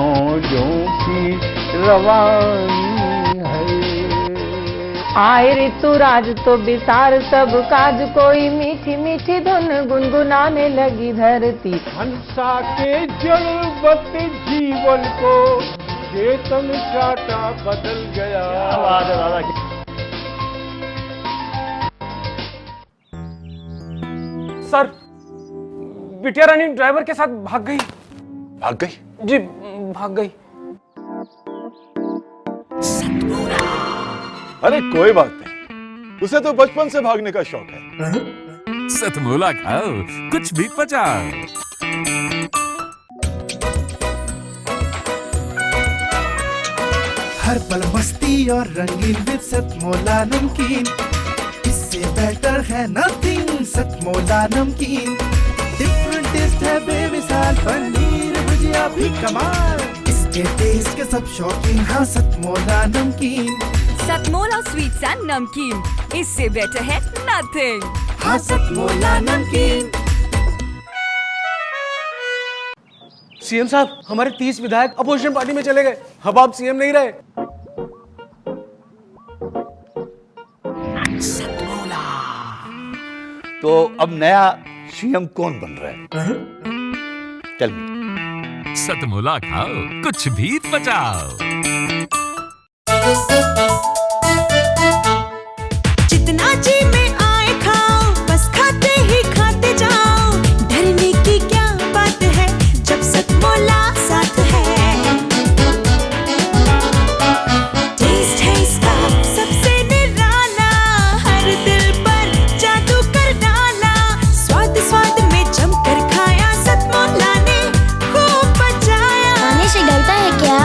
मौजों की रवानी है। आए ऋतुराज तो बिसार सब काज, कोई मीठी मीठी धुन गुनगुनाने लगी धरती। हंसा के जड़वत जीवन को चेतन चाटा बदल गया। सर, बिटिया रानी ड्राइवर के साथ भाग गई। भाग गई? जी, भाग गई। अरे कोई बात नहीं, उसे तो बचपन से भागने का शौक है। सतमोला खाओ, कुछ भी पचाओ। हर पल मस्ती और रंगीन विद सतमोला नमकीन, इससे बेटर है नथिंग। सतमोला नमकीन, डिफरेंट टेस्ट है बेमिसाल, पनीर भुजिया भी कमाल, इसके टेस्ट के सब शौकीन। हाँ सतमोला नमकीन, सतमोला स्वीट्स एंड नमकीन, इससे बेटर है नथिंग। हाँ सतमोला नमकीन। सीएम साहब, हमारे 30 विधायक अपोजिशन पार्टी में चले गए। अब आप सीएम नहीं रहे। तो अब नया सीएम कौन बन रहा है? Tell me. सतमोला खाओ, कुछ भी पचाओ। जितना जी में आए खाओ, बस खाते ही खाते जाओ। डरने की क्या बात है जब सतमोला साथ है। टेस्ट है इसका सबसे निराला, हर दिल पर जादू कर डाला। स्वाद स्वाद में जमकर खाया, सतमोला ने खूब बचाया। खाने से डरता है क्या?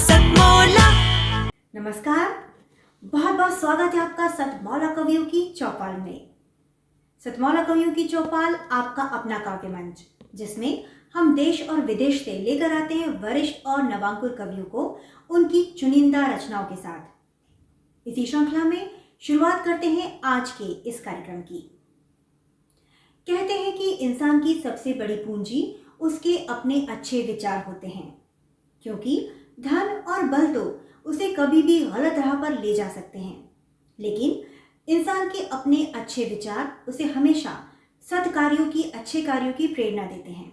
सतमोला। नमस्कार, बहुत बहुत स्वागत है आपका सतमौला कवियों की चौपाल में। सतमौला कवियों की चौपाल आपका अपना काव्य मंच, जिसमें हम देश और विदेश से लेकर आते हैं वरिष्ठ और नवांकुर कवियों को उनकी चुनिंदा रचनाओं के साथ। इसी श्रृंखला में शुरुआत करते हैं आज के इस कार्यक्रम की। कहते हैं कि इंसान की सबसे बड़ी पूंजी उसके अपने अच्छे विचार होते हैं, क्योंकि धन और बल तो उसे कभी भी गलत राह पर ले जा सकते हैं, लेकिन इंसान के अपने अच्छे विचार उसे हमेशा सत्कार्यों की, अच्छे कार्यों की प्रेरणा देते हैं।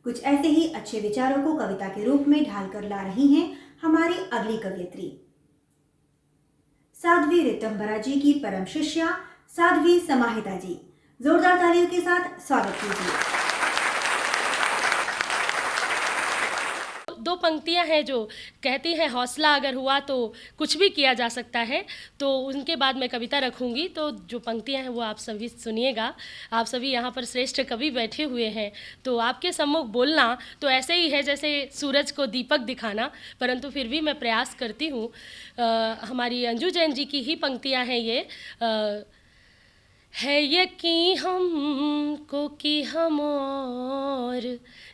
कुछ ऐसे ही अच्छे विचारों को कविता के रूप में ढालकर ला रही हैं हमारी अगली कवयित्री, साध्वी ऋतंभरा जी की परम शिष्या साध्वी समाहिता जी। जोरदार तालियों के साथ स्वागत कीजिए। दो पंक्तियां हैं जो कहती हैं हौसला अगर हुआ तो कुछ भी किया जा सकता है। तो उनके बाद मैं कविता रखूंगी, तो जो पंक्तियां हैं वो आप सभी सुनिएगा। आप सभी यहाँ पर श्रेष्ठ कवि बैठे हुए हैं, तो आपके सम्मुख बोलना तो ऐसे ही है जैसे सूरज को दीपक दिखाना, परंतु फिर भी मैं प्रयास करती हूँ। हमारी अंजू जैन जी की ही पंक्तियाँ हैं ये। है यकीन हमको कि हम और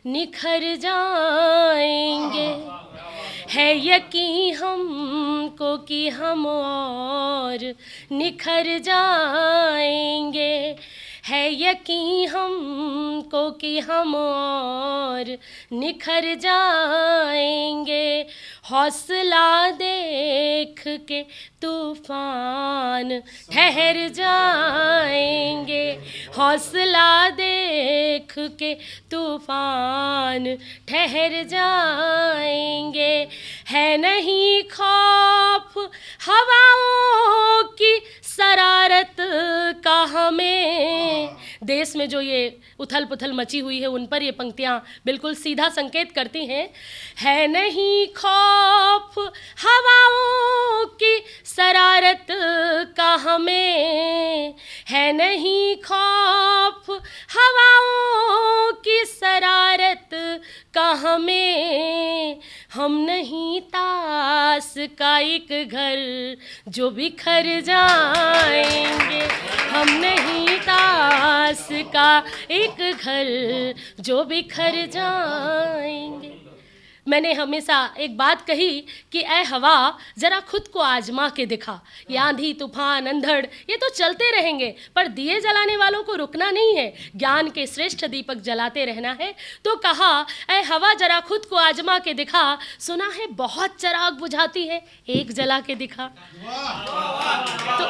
निखर जाएंगे, है यकीन हमको कि हम और निखर जाएंगे, है यकीन हमको कि हम और निखर जाएंगे। हौसला देख के तूफान ठहर जाएंगे, हौसला देख के तूफान ठहर जाएंगे। है नहीं खौफ हवाओं की शरारत का हमें। देश में जो ये उथल पुथल मची हुई है उन पर ये पंक्तियाँ बिल्कुल सीधा संकेत करती हैं। है नहीं खौफ हवाओं की शरारत का हमें, है नहीं खौफ हवाओं की शरारत का हमें। हम नहीं तास का एक घर जो बिखर जाएंगे, हम नहीं तास का एक घर जो बिखर जाएंगे। मैंने हमेशा एक बात कही कि ऐ हवा जरा खुद को आजमा के दिखा। ये आंधी तूफान अंधड़ ये तो चलते रहेंगे, पर दिए जलाने वालों को रुकना नहीं है, ज्ञान के श्रेष्ठ दीपक जलाते रहना है। तो कहा ऐ हवा जरा खुद को आजमा के दिखा, सुना है बहुत चराग बुझाती है, एक जला के दिखा। तो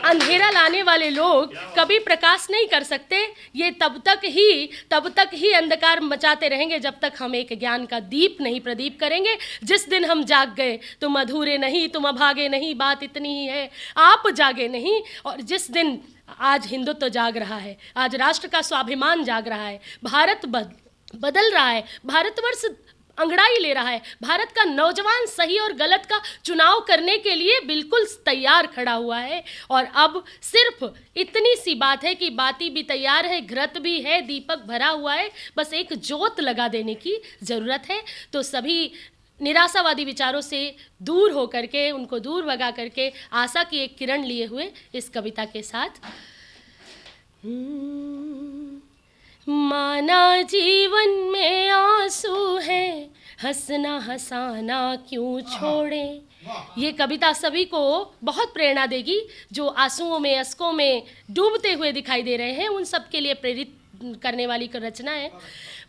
अंधेरा लाने वाले लोग कभी प्रकाश नहीं कर सकते, ये तब तक ही अंधकार मचाते रहेंगे जब तक हम एक ज्ञान का दीप नहीं प्रदीप करेंगे। जिस दिन हम जाग गए तुम अधूरे नहीं, तुम अभागे नहीं, बात इतनी ही है आप जागे नहीं। और जिस दिन आज हिंदुत्व जाग रहा है, आज राष्ट्र का स्वाभिमान जाग रहा है, भारत बदल रहा है, भारतवर्ष अंगड़ाई ले रहा है, भारत का नौजवान सही और गलत का चुनाव करने के लिए बिल्कुल तैयार खड़ा हुआ है। और अब सिर्फ इतनी सी बात है कि बाती भी तैयार है, घृत भी है, दीपक भरा हुआ है, बस एक जोत लगा देने की ज़रूरत है। तो सभी निराशावादी विचारों से दूर हो करके, उनको दूर भगा करके आशा की एक किरण लिए हुए इस कविता के साथ, माना जीवन में आंसू है, हंसना हंसाना क्यों छोड़े। ये कविता सभी को बहुत प्रेरणा देगी, जो आंसुओं में अश्कों में डूबते हुए दिखाई दे रहे हैं, उन सब के लिए प्रेरित करने वाली रचना है।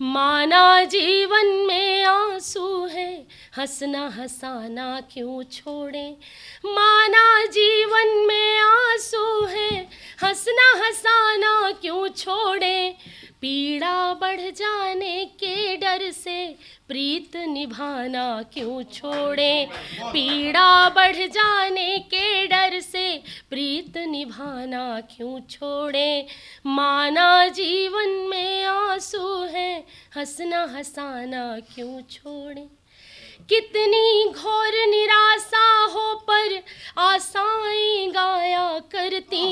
माना जीवन में आंसू है, हंसना हंसाना क्यों छोड़े। माना जीवन में आंसू है, हंसना हंसाना क्यों छोड़े। पीड़ा बढ़ जाने के डर से प्रीत निभाना क्यों छोड़े। पीड़ा बढ़ जाने के डर से प्रीत निभाना क्यों छोड़े। माना जीवन में आंसू है, हंसना हंसाना क्यों छोड़े। कितनी घोर निराशा हो पर आशाएं गाया करती।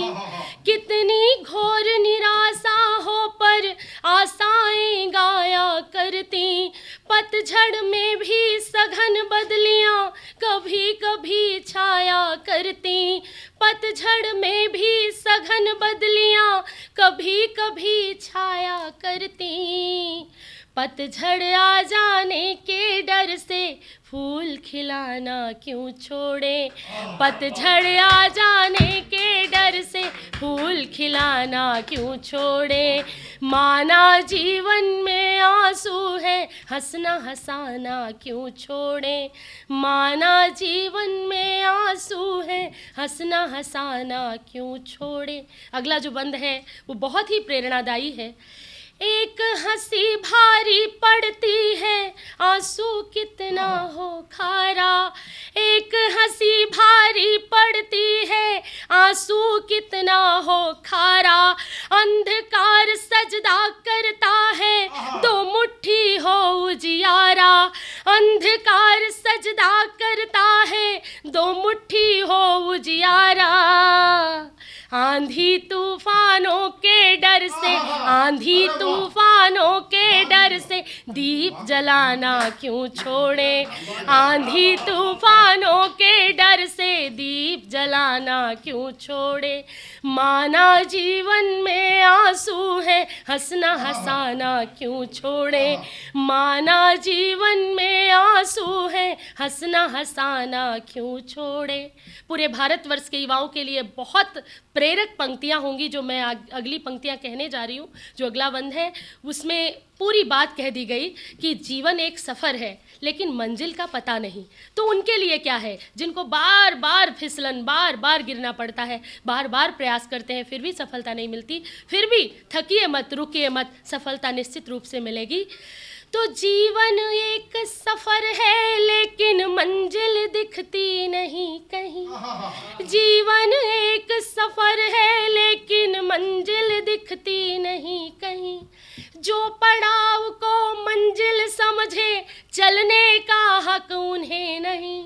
कितनी घोर निराशा हो पर आशाएं गाया करती। पतझड़ में भी सघन बदलियां कभी कभी छाया करती। पतझड़ में भी सघन बदलियां कभी कभी छाया करती। पतझड़ आ जाने के डर से फूल खिलाना क्यों छोड़े। पतझड़ आ जाने के डर से फूल खिलाना क्यों छोड़े। माना जीवन में आंसू है, हंसना हंसाना क्यों छोड़े। माना जीवन में आंसू है, हंसना हंसाना क्यों छोड़े। अगला जो बंद है वो बहुत ही प्रेरणादायी है। एक हंसी भारी पड़ती है, आंसू कितना हो खारा। एक हंसी भारी पड़ती है, आंसू कितना हो खारा। अंधकार सजदा करता है, दो मुट्ठी हो उजियारा। अंधकार सजदा करता है, दो मुट्ठी हो उजियारा। आंधी तूफानों के डर से, आंधी तूफानों के डर से दीप जलाना क्यों छोड़े। आंधी तूफानों के डर से दीप जलाना क्यों छोड़े। माना जीवन में आंसू है, हंसना हंसाना क्यों छोड़े। माना जीवन में आंसू है, हंसना हंसाना क्यों छोड़े। पूरे भारतवर्ष के युवाओं के लिए बहुत प्रेरक पंक्तियां होंगी जो मैं अगली पंक्तियां कहने जा रही हूँ। जो अगला बंद है उसमें पूरी बात कह दी गई कि जीवन एक सफ़र है लेकिन मंजिल का पता नहीं। तो उनके लिए क्या है, जिनको बार बार फिसलन, बार बार गिरना पड़ता है, बार बार प्रयास करते हैं फिर भी सफलता नहीं मिलती, फिर भी थकिए मत, रुकिए मत, सफलता निश्चित रूप से मिलेगी। तो जीवन एक सफ़र है लेकिन मंजिल दिखती नहीं कहीं। जीवन एक सफ़र है लेकिन मंजिल दिखती नहीं कहीं। जो पड़ाव को मंजिल समझे चलने का हक उन्हें नहीं।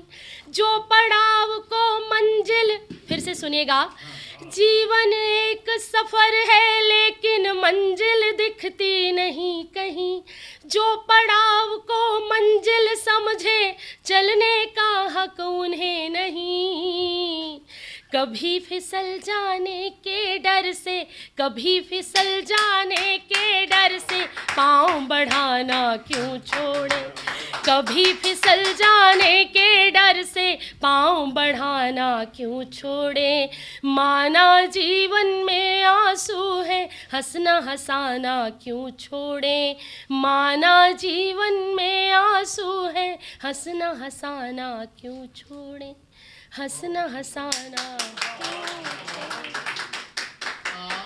जो पड़ाव को मंजिल, फिर से सुनिएगा। जीवन एक सफ़र है लेकिन मंजिल दिखती नहीं कहीं। जो पड़ाव को मंजिल समझे चलने का हक उन्हें नहीं। कभी फिसल जाने के डर से, कभी फिसल जाने के डर से पाँव बढ़ाना क्यों छोड़े। कभी फिसल जाने के डर से पाँव बढ़ाना क्यों छोड़े। माना जीवन में आंसू है, हंसना हंसाना क्यों छोड़े। माना जीवन में आंसू है, हंसना हंसाना क्यों छोड़े। हंसना हंसाना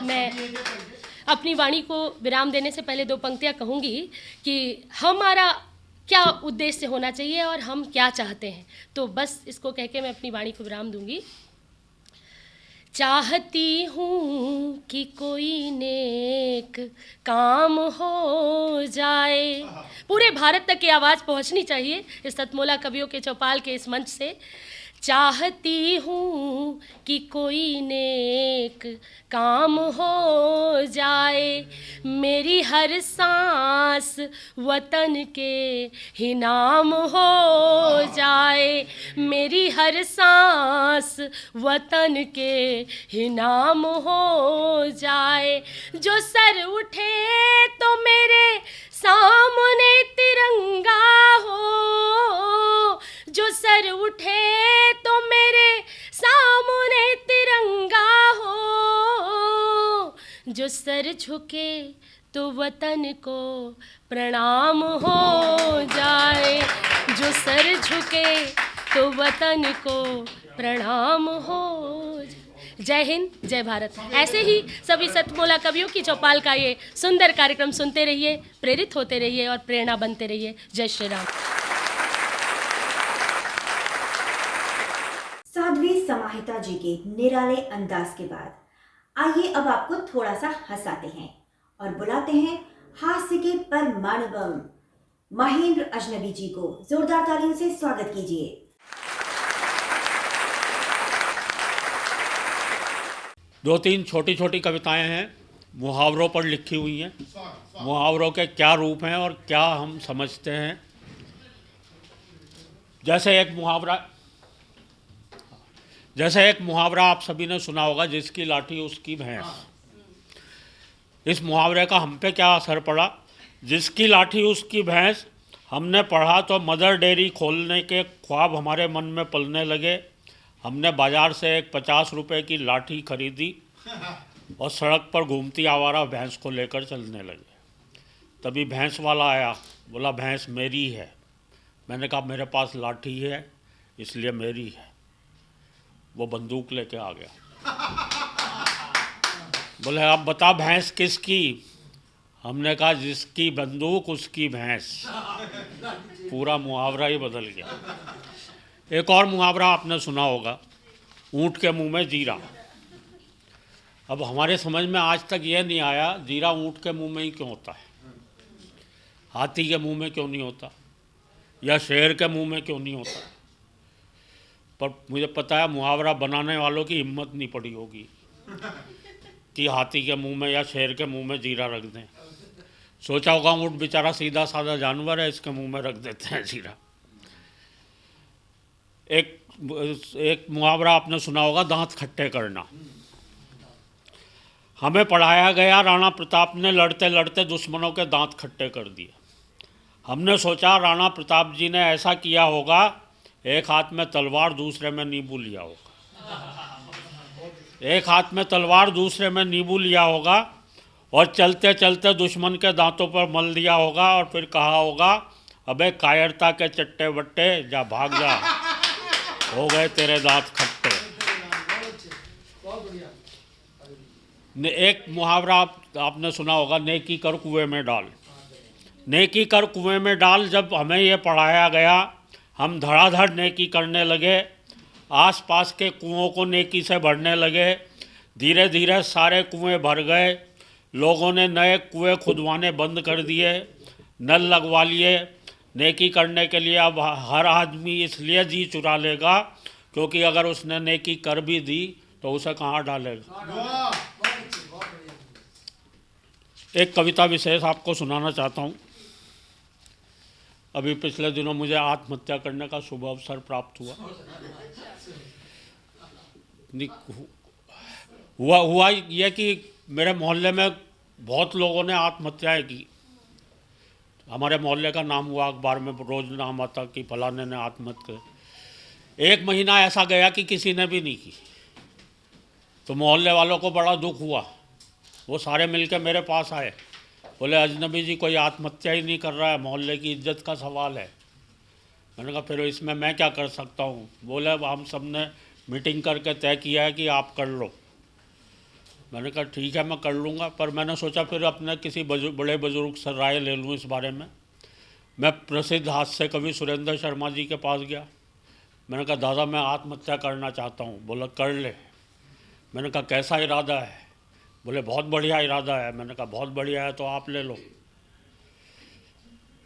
मैं अपनी वाणी को विराम देने से पहले 2 पंक्तियाँ कहूँगी कि हमारा क्या उद्देश्य होना चाहिए और हम क्या चाहते हैं। तो बस इसको कह के मैं अपनी वाणी को विराम दूंगी। चाहती हूँ कि कोई नेक काम हो जाए। पूरे भारत तक ये आवाज़ पहुँचनी चाहिए इस सतमोला कवियों के चौपाल के इस मंच से। चाहती हूँ कि कोई नेक काम हो जाए। मेरी हर सांस वतन के ही नाम हो जाए। मेरी हर सांस वतन के ही नाम हो जाए। जो सर उठे तो मेरे सामने तिरंगा हो। जो सर उठे तो मेरे सामने तिरंगा हो। जो सर झुके तो वतन को प्रणाम हो जाए। जो सर झुके तो वतन को प्रणाम हो जाए। जय हिंद, जय भारत। ऐसे ही सभी सतमोला कवियों की चौपाल का ये सुंदर कार्यक्रम सुनते रहिए, प्रेरित होते रहिए और प्रेरणा बनते रहिए। जय श्री राम। साध्वी समाहिता जी के निराले अंदाज के बाद आइए अब आपको थोड़ा सा हंसाते हैं और बुलाते हैं हास्य के परमाणु बम महेंद्र अजनबी जी को। जोरदार तालियों से स्वागत कीजिए। दो तीन छोटी छोटी कविताएं हैं, मुहावरों पर लिखी हुई हैं। मुहावरों के क्या रूप हैं और क्या हम समझते हैं। जैसे एक मुहावरा आप सभी ने सुना होगा, जिसकी लाठी उसकी भैंस। इस मुहावरे का हम पे क्या असर पड़ा? जिसकी लाठी उसकी भैंस हमने पढ़ा तो मदर डेयरी खोलने के ख्वाब हमारे मन में पलने लगे। हमने बाज़ार से एक 50 रुपए की लाठी खरीदी और सड़क पर घूमती आवारा भैंस को लेकर चलने लगे। तभी भैंस वाला आया, बोला भैंस मेरी है। मैंने कहा मेरे पास लाठी है इसलिए मेरी है। वो बंदूक लेके आ गया। बोले अब बता भैंस किसकी? हमने कहा जिसकी बंदूक उसकी भैंस। पूरा मुहावरा ही बदल गया। एक और मुहावरा आपने सुना होगा, ऊँट के मुंह में जीरा। अब हमारे समझ में आज तक ये नहीं आया जीरा ऊँट के मुंह में ही क्यों होता है, हाथी के मुंह में क्यों नहीं होता, या शेर के मुंह में क्यों नहीं होता। पर मुझे पता है मुहावरा बनाने वालों की हिम्मत नहीं पड़ी होगी कि हाथी के मुंह में या शेर के मुंह में जीरा रख दें। सोचा होगा ऊँट बेचारा सीधा साधा जानवर है, इसके मुंह में रख देते हैं जीरा। एक मुहावरा आपने सुना होगा, दांत खट्टे करना। हमें पढ़ाया गया राणा प्रताप ने लड़ते लड़ते दुश्मनों के दांत खट्टे कर दिए। हमने सोचा राणा प्रताप जी ने ऐसा किया होगा, एक हाथ में तलवार दूसरे में नींबू लिया होगा। एक हाथ में तलवार दूसरे में नींबू लिया होगा और चलते चलते दुश्मन के दांतों पर मल दिया होगा और फिर कहा होगा अबे कायरता के चट्टे बट्टे जा भाग जा, हो गए तेरे दांत खट्टे। एक मुहावरा आपने सुना होगा, नेकी कर कुएं में डाल। नेकी कर कुएं में डाल जब हमें ये पढ़ाया गया, हम धड़ाधड़ नेकी करने लगे। आसपास के कुओं को नेकी से भरने लगे। धीरे धीरे सारे कुएं भर गए। लोगों ने नए कुएं खुदवाने बंद कर दिए, नल लगवा लिए। नेकी करने के लिए अब हर आदमी इसलिए जी चुरा लेगा क्योंकि अगर उसने नेकी कर भी दी तो उसे कहाँ डालेगा। एक कविता विशेष आपको सुनाना चाहता हूँ। अभी पिछले दिनों मुझे आत्महत्या करने का शुभ अवसर प्राप्त हुआ यह कि मेरे मोहल्ले में बहुत लोगों ने आत्महत्याएं की। हमारे मोहल्ले का नाम हुआ, अखबार में रोज़ नाम आता कि फलाने ने आत्महत्या की। 1 महीना ऐसा गया कि किसी ने भी नहीं की। तो मोहल्ले वालों को बड़ा दुख हुआ। वो सारे मिलकर मेरे पास आए, बोले अजनबी जी कोई आत्महत्या ही नहीं कर रहा है, मोहल्ले की इज्जत का सवाल है। मैंने कहा फिर इसमें मैं क्या कर सकता हूँ? बोले हम सब ने मीटिंग करके तय किया है कि आप कर लो। मैंने कहा ठीक है मैं कर लूँगा, पर मैंने सोचा फिर अपने किसी बड़े बुजुर्ग से राय ले लूँ इस बारे में। मैं प्रसिद्ध हास्य कवि सुरेंद्र शर्मा जी के पास गया। मैंने कहा दादा मैं आत्महत्या करना चाहता हूँ। बोला कर ले। मैंने कहा कैसा इरादा है? बोले बहुत बढ़िया इरादा है। मैंने कहा बहुत बढ़िया है तो आप ले लो।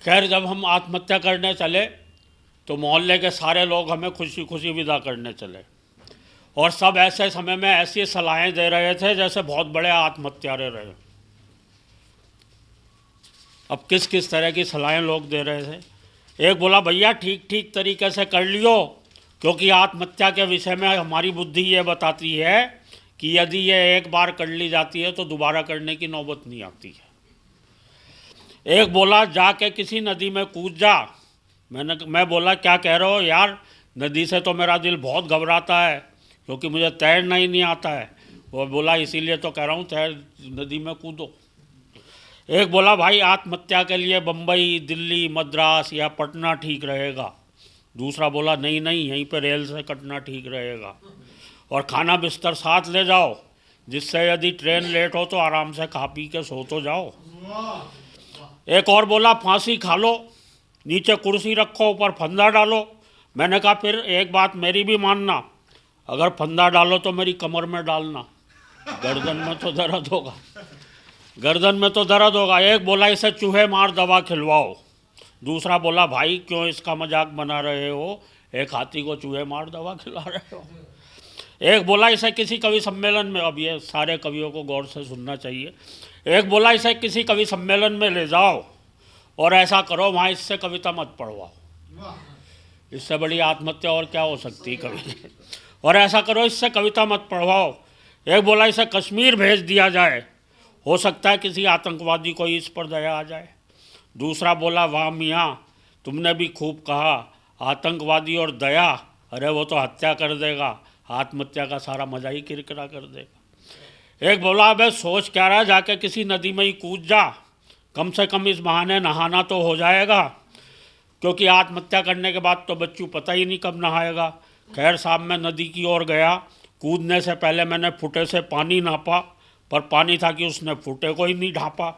खैर जब हम आत्महत्या करने चले तो मोहल्ले के सारे लोग हमें खुशी खुशी विदा करने चले, और सब ऐसे समय में ऐसी सलाहें दे रहे थे जैसे बहुत बड़े आत्महत्यारे रहे। अब किस किस तरह की सलाहें लोग दे रहे थे। एक बोला भैया ठीक ठीक तरीके से कर लियो, क्योंकि आत्महत्या के विषय में हमारी बुद्धि ये बताती है कि यदि ये एक बार कर ली जाती है तो दोबारा करने की नौबत नहीं आती है। एक बोला जाके किसी नदी में कूद जा। मैं बोला क्या कह रहे हो यार, नदी से तो मेरा दिल बहुत घबराता है क्योंकि मुझे तैरना ही नहीं आता है। वो बोला इसीलिए तो कह रहा हूँ नदी में कूदो। एक बोला भाई आत्महत्या के लिए बम्बई, दिल्ली, मद्रास या पटना ठीक रहेगा। दूसरा बोला नहीं नहीं यहीं पे रेल से कटना ठीक रहेगा, और खाना बिस्तर साथ ले जाओ जिससे यदि ट्रेन लेट हो तो आराम से खा पी के सो तो जाओ। एक और बोला फांसी खा लो, नीचे कुर्सी रखो ऊपर फंदा डालो। मैंने कहा फिर एक बात मेरी भी मानना, अगर फंदा डालो तो मेरी कमर में डालना, गर्दन में तो दर्द होगा, गर्दन में तो दर्द होगा। एक बोला इसे चूहे मार दवा खिलवाओ। दूसरा बोला भाई क्यों इसका मजाक बना रहे हो, एक हाथी को चूहे मार दवा खिला रहे हो। एक बोला इसे किसी कवि सम्मेलन में, अब ये सारे कवियों को गौर से सुनना चाहिए। एक बोला इसे किसी कवि सम्मेलन में ले जाओ और ऐसा करो वहाँ इससे कविता मत पढ़वाओ। इससे बड़ी आत्महत्या और क्या हो सकती है कवि। और ऐसा करो इससे कविता मत पढ़वाओ। एक बोला इसे कश्मीर भेज दिया जाए, हो सकता है किसी आतंकवादी को इस पर दया आ जाए। दूसरा बोला वाह मियाँ तुमने भी खूब कहा, आतंकवादी और दया, अरे वो तो हत्या कर देगा, आत्महत्या का सारा मजा ही किरकिरा कर देगा। एक बोला अबे सोच क्या रहा, जाके किसी नदी में ही कूद जा, कम से कम इस बहाने नहाना तो हो जाएगा, क्योंकि आत्महत्या करने के बाद तो बच्चू पता ही नहीं कब नहाएगा। खैर साहब मैं नदी की ओर गया। कूदने से पहले मैंने फुटे से पानी नापा, पर पानी था कि उसने फुटे को ही नहीं ढांपा।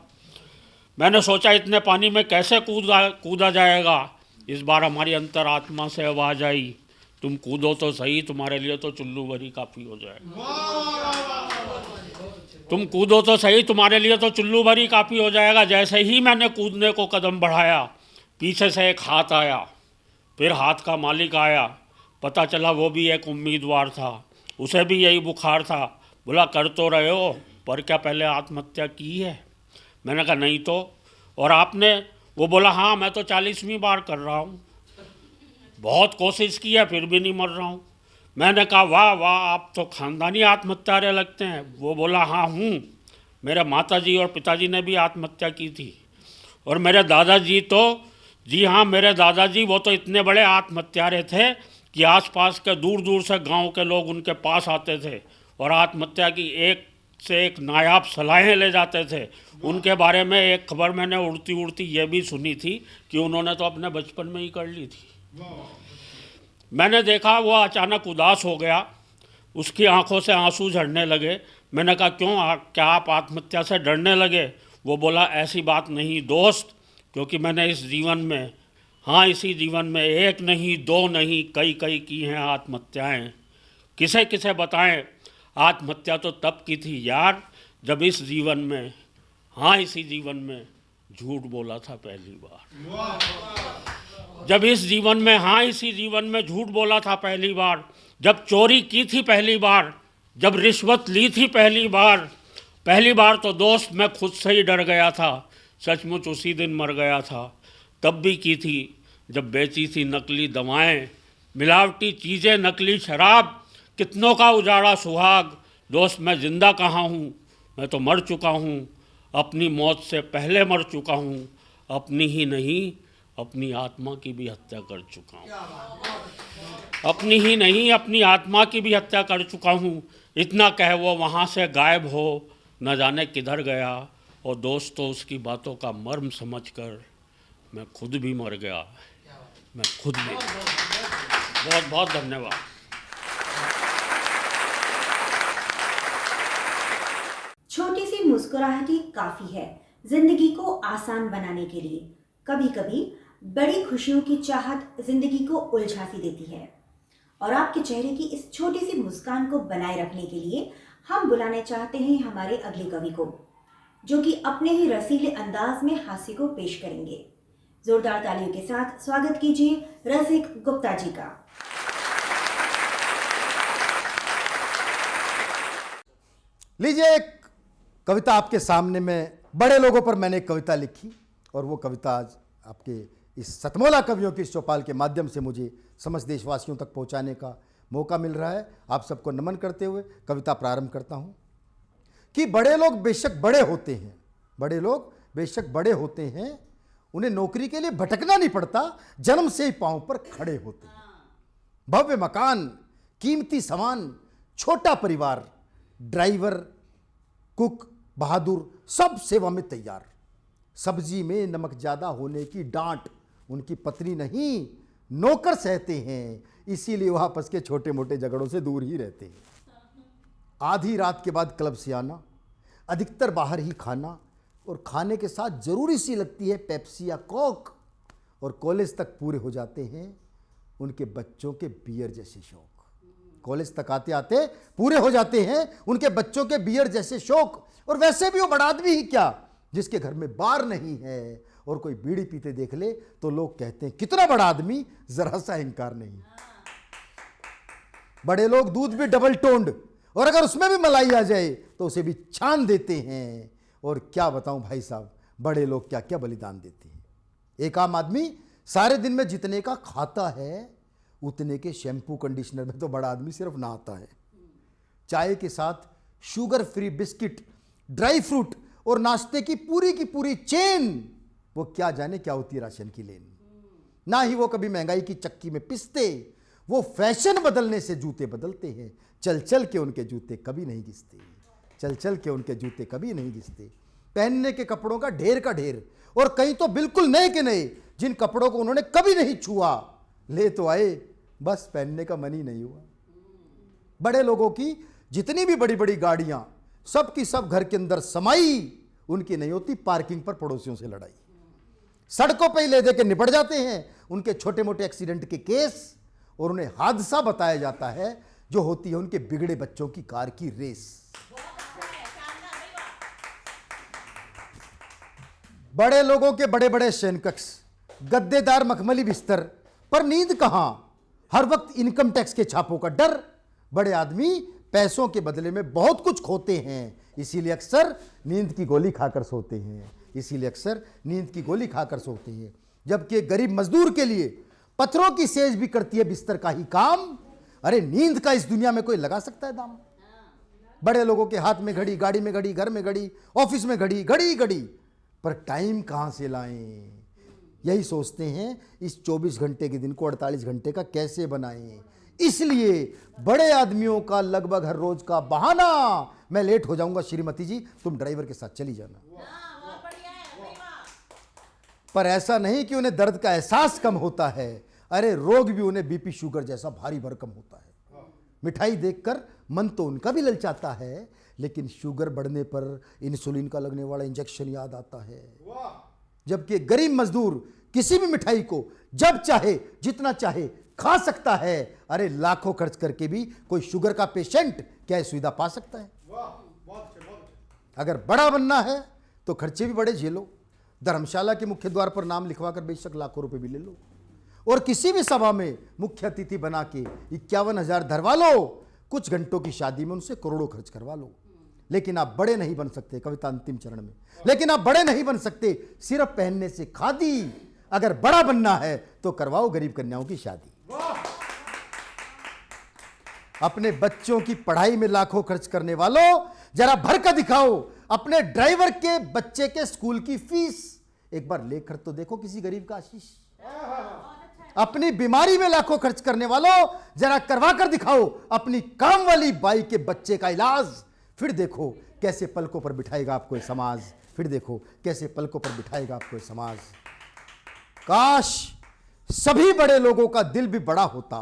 मैंने सोचा इतने पानी में कैसे कूदा जाएगा। इस बार हमारी अंतरात्मा से आवाज़ आई, तुम कूदो तो सही, तुम्हारे लिए तो चुल्लू भरी काफ़ी हो जाएगा। तुम कूदो तो सही, तुम्हारे लिए तो चुल्लू भरी काफ़ी हो जाएगा। जैसे ही मैंने कूदने को कदम बढ़ाया, पीछे से एक हाथ आया, फिर हाथ का मालिक आया। पता चला वो भी एक उम्मीदवार था, उसे भी यही बुखार था। बोला कर तो रहे हो, पर क्या पहले आत्महत्या की है? मैंने कहा नहीं तो। और आपने? वो बोला हाँ मैं तो 40वीं बार कर रहा हूँ, बहुत कोशिश की है फिर भी नहीं मर रहा हूँ। मैंने कहा वाह वाह आप तो खानदानी आत्महत्यारे लगते हैं। वो बोला हाँ हूँ, मेरे माताजी और पिताजी ने भी आत्महत्या की थी, और मेरे दादाजी तो, जी हाँ मेरे दादाजी वो तो इतने बड़े आत्महत्यारे थे कि आसपास के दूर दूर से गांव के लोग उनके पास आते थे और आत्महत्या की एक से एक नायाब सलाहें ले जाते थे। उनके बारे में एक खबर मैंने उड़ती उड़ती ये भी सुनी थी कि उन्होंने तो अपने बचपन में ही कर ली थी। मैंने देखा वो अचानक उदास हो गया, उसकी आंखों से आंसू झड़ने लगे। मैंने कहा क्यों, क्या आप आत्महत्या से डरने लगे? वो बोला ऐसी बात नहीं दोस्त, क्योंकि मैंने इस जीवन में, हाँ इसी जीवन में एक नहीं दो नहीं कई कई की हैं आत्महत्याएं। किसे किसे बताएं, आत्महत्या तो तब की थी यार जब इस जीवन में, हाँ इसी जीवन में झूठ बोला था पहली बार। जब इस जीवन में, हाँ इसी जीवन में झूठ बोला था पहली बार, जब चोरी की थी पहली बार, जब रिश्वत ली थी पहली बार तो दोस्त मैं खुद से ही डर गया था, सचमुच उसी दिन मर गया था। तब भी की थी जब बेची थी नकली दवाएं, मिलावटी चीज़ें, नकली शराब, कितनों का उजाड़ा सुहाग। दोस्त मैं जिंदा कहाँ हूँ, मैं तो मर चुका हूँ, अपनी मौत से पहले मर चुका हूँ। अपनी ही नहीं अपनी आत्मा की भी हत्या कर चुका हूँ। अपनी ही नहीं अपनी आत्मा की भी हत्या कर चुका हूँ। इतना कह वो वहाँ से गायब हो, न जाने किधर गया। और दोस्तों, उसकी बातों का मर्म समझकर मैं खुद भी मर गया। मैं खुद भी। बहुत बहुत धन्यवाद। छोटी सी मुस्कुराहट ही काफी है जिंदगी को आसान बनाने के लिए। कभी कभी बड़ी खुशियों की चाहत जिंदगी को उलझा सी देती है। और आपके चेहरे की इस छोटी सी मुस्कान को बनाए रखने के लिए हम बुलाने चाहते हैं हमारे अगले कवि को, जो कि अपने ही रसीले अंदाज में हास्य को पेश करेंगे। जोरदार तालियों के साथ स्वागत कीजिए रसिक गुप्ता जी का। लीजिए, एक कविता आपके सामने में। बड़े लोगों पर मैंने एक कविता लिखी और वो कविता आज आपके इस सतमोला कवियों की इस चौपाल के माध्यम से मुझे समस्त देशवासियों तक पहुंचाने का मौका मिल रहा है। आप सबको नमन करते हुए कविता प्रारंभ करता हूं कि बड़े लोग बेशक बड़े होते हैं, बड़े लोग बेशक बड़े होते हैं, उन्हें नौकरी के लिए भटकना नहीं पड़ता, जन्म से ही पांव पर खड़े होते हैं। भव्य मकान, कीमती सामान, छोटा परिवार, ड्राइवर, कुक, बहादुर, सब सेवा में तैयार। सब्जी में नमक ज्यादा होने की डांट उनकी पत्नी नहीं, नौकर सहते हैं, इसीलिए वह आपस के छोटे मोटे झगड़ों से दूर ही रहते हैं। आधी रात के बाद क्लब से आना, अधिकतर बाहर ही खाना, और खाने के साथ जरूरी सी लगती है पेप्सी या कोक। और कॉलेज तक पूरे हो जाते हैं उनके बच्चों के बियर जैसे शौक। कॉलेज तक आते आते पूरे हो जाते हैं उनके बच्चों के बियर जैसे शौक। और वैसे भी वो बड़ा आदमी ही क्या, जिसके घर में बार नहीं है और कोई बीड़ी पीते देख ले तो लोग कहते हैं कितना बड़ा आदमी, जरा सा अहंकार नहीं। बड़े लोग दूध भी डबल टोन्ड, और अगर उसमें भी मलाई आ जाए तो उसे भी छान देते हैं। और क्या बताऊं भाई साहब, बड़े लोग क्या क्या बलिदान देते हैं। एक आम आदमी सारे दिन में जितने का खाता है उतने के शैम्पू कंडीशनर में तो बड़ा आदमी सिर्फ नहाता है। चाय के साथ sugar free biscuit, dry fruit और नाश्ते की पूरी चेन, वो क्या जाने क्या होती है राशन की लेन। ना ही वो कभी महंगाई की चक्की में पिसते, वो फैशन बदलने से जूते बदलते हैं। चल चल के उनके जूते कभी नहीं घिसते, चल चल के उनके जूते कभी नहीं घिसते। पहनने के कपड़ों का ढेर का ढेर, और कहीं तो बिल्कुल नए के नए, जिन कपड़ों को उन्होंने कभी नहीं छुआ। ले तो आए, बस पहनने का मन ही नहीं हुआ। बड़े लोगों की जितनी भी बड़ी बड़ी गाड़ियां, सब की सब घर के अंदर समाई, उनकी नहीं होती पार्किंग पर पड़ोसियों से लड़ाई। सड़कों पर ही ले दे के निपट जाते हैं उनके छोटे मोटे एक्सीडेंट के केस, और उन्हें हादसा बताया जाता है जो होती है उनके बिगड़े बच्चों की कार की रेस। बड़े लोगों के बड़े बड़े शयनकक्ष, गद्देदार मखमली बिस्तर, पर नींद कहां, हर वक्त इनकम टैक्स के छापों का डर। बड़े आदमी पैसों के बदले में बहुत कुछ खोते हैं, इसीलिए अक्सर नींद की गोली खाकर सोते हैं, इसीलिए अक्सर नींद की गोली खाकर सोते हैं। जबकि गरीब मजदूर के लिए पत्थरों की सेज भी करती है बिस्तर का ही काम। अरे नींद का इस दुनिया में कोई लगा सकता है दाम? बड़े लोगों के हाथ में घड़ी, गाड़ी में घड़ी, घर में घड़ी, ऑफिस में घड़ी, घड़ी घड़ी, पर टाइम कहां से लाएं? यही सोचते हैं इस 24 घंटे के दिन को 48 घंटे का कैसे बनाएं। इसलिए बड़े आदमियों का लगभग हर रोज का बहाना, मैं लेट हो जाऊंगा श्रीमती जी, तुम ड्राइवर के साथ चली जाना। पर ऐसा नहीं कि उन्हें दर्द का एहसास कम होता है, अरे रोग भी उन्हें बीपी शुगर जैसा भारी भरकम होता है। मिठाई देखकर मन तो उनका भी ललचाता है, लेकिन शुगर बढ़ने पर इंसुलिन का लगने वाला इंजेक्शन याद आता है। जबकि गरीब मजदूर किसी भी मिठाई को जब चाहे जितना चाहे खा सकता है। अरे लाखों खर्च करके भी कोई शुगर का पेशेंट क्या सुविधा पा सकता है? अगर बड़ा बनना है तो खर्चे भी बड़े झेलो। धर्मशाला के मुख्य द्वार पर नाम लिखवाकर बेशक लाखों रुपए भी ले लो, और किसी भी सभा में मुख्य अतिथि बना के 51,000 धरवा लो। कुछ घंटों की शादी में उनसे करोड़ों खर्च करवा लो, लेकिन आप बड़े नहीं बन सकते। कविता अंतिम चरण में, लेकिन आप बड़े नहीं बन सकते सिर्फ पहनने से खादी। अगर बड़ा बनना है तो करवाओ गरीब कन्याओं की शादी। अपने बच्चों की पढ़ाई में लाखों खर्च करने वालों, जरा भर कर दिखाओ अपने ड्राइवर के बच्चे के स्कूल की फीस। एक बार लेकर तो देखो किसी गरीब का आशीष। अपनी बीमारी में लाखों खर्च करने वालों, जरा करवा कर दिखाओ अपनी काम वाली बाई के बच्चे का इलाज। फिर देखो कैसे पलकों पर बिठाएगा आपको ये समाज। फिर देखो कैसे पलकों पर बिठाएगा आपको ये समाज। काश सभी बड़े लोगों का दिल भी बड़ा होता,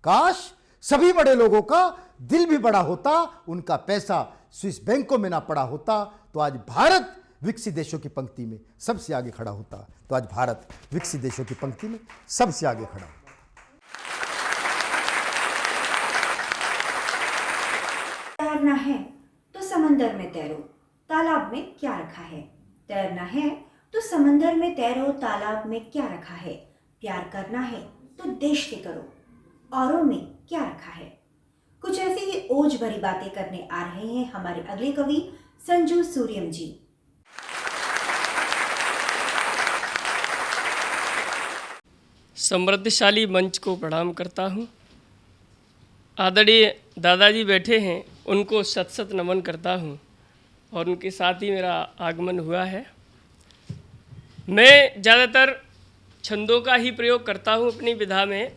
काश सभी बड़े लोगों का दिल भी बड़ा होता, उनका पैसा स्विस बैंकों में ना पड़ा होता, तो आज भारत विकसित देशों की पंक्ति में सबसे आगे खड़ा होता। तो आज भारत विकसित देशों की पंक्ति में सबसे आगे खड़ा होता। तैरना है तो समंदर में तैरो, तालाब में क्या रखा है। तैरना है तो समंदर में तैरो, तालाब में क्या रखा है। प्यार करना है तो देश से करो, औरों में क्या रखा है। कुछ ऐसी ही ओज भरी बातें करने आ रहे हैं हमारे अगले कवि संजू सूर्यम जी। समृद्धशाली मंच को प्रणाम करता हूँ। आदरणीय दादाजी बैठे हैं, उनको शत शत नमन करता हूँ और उनके साथ ही मेरा आगमन हुआ है। मैं ज़्यादातर छंदों का ही प्रयोग करता हूँ अपनी विधा में,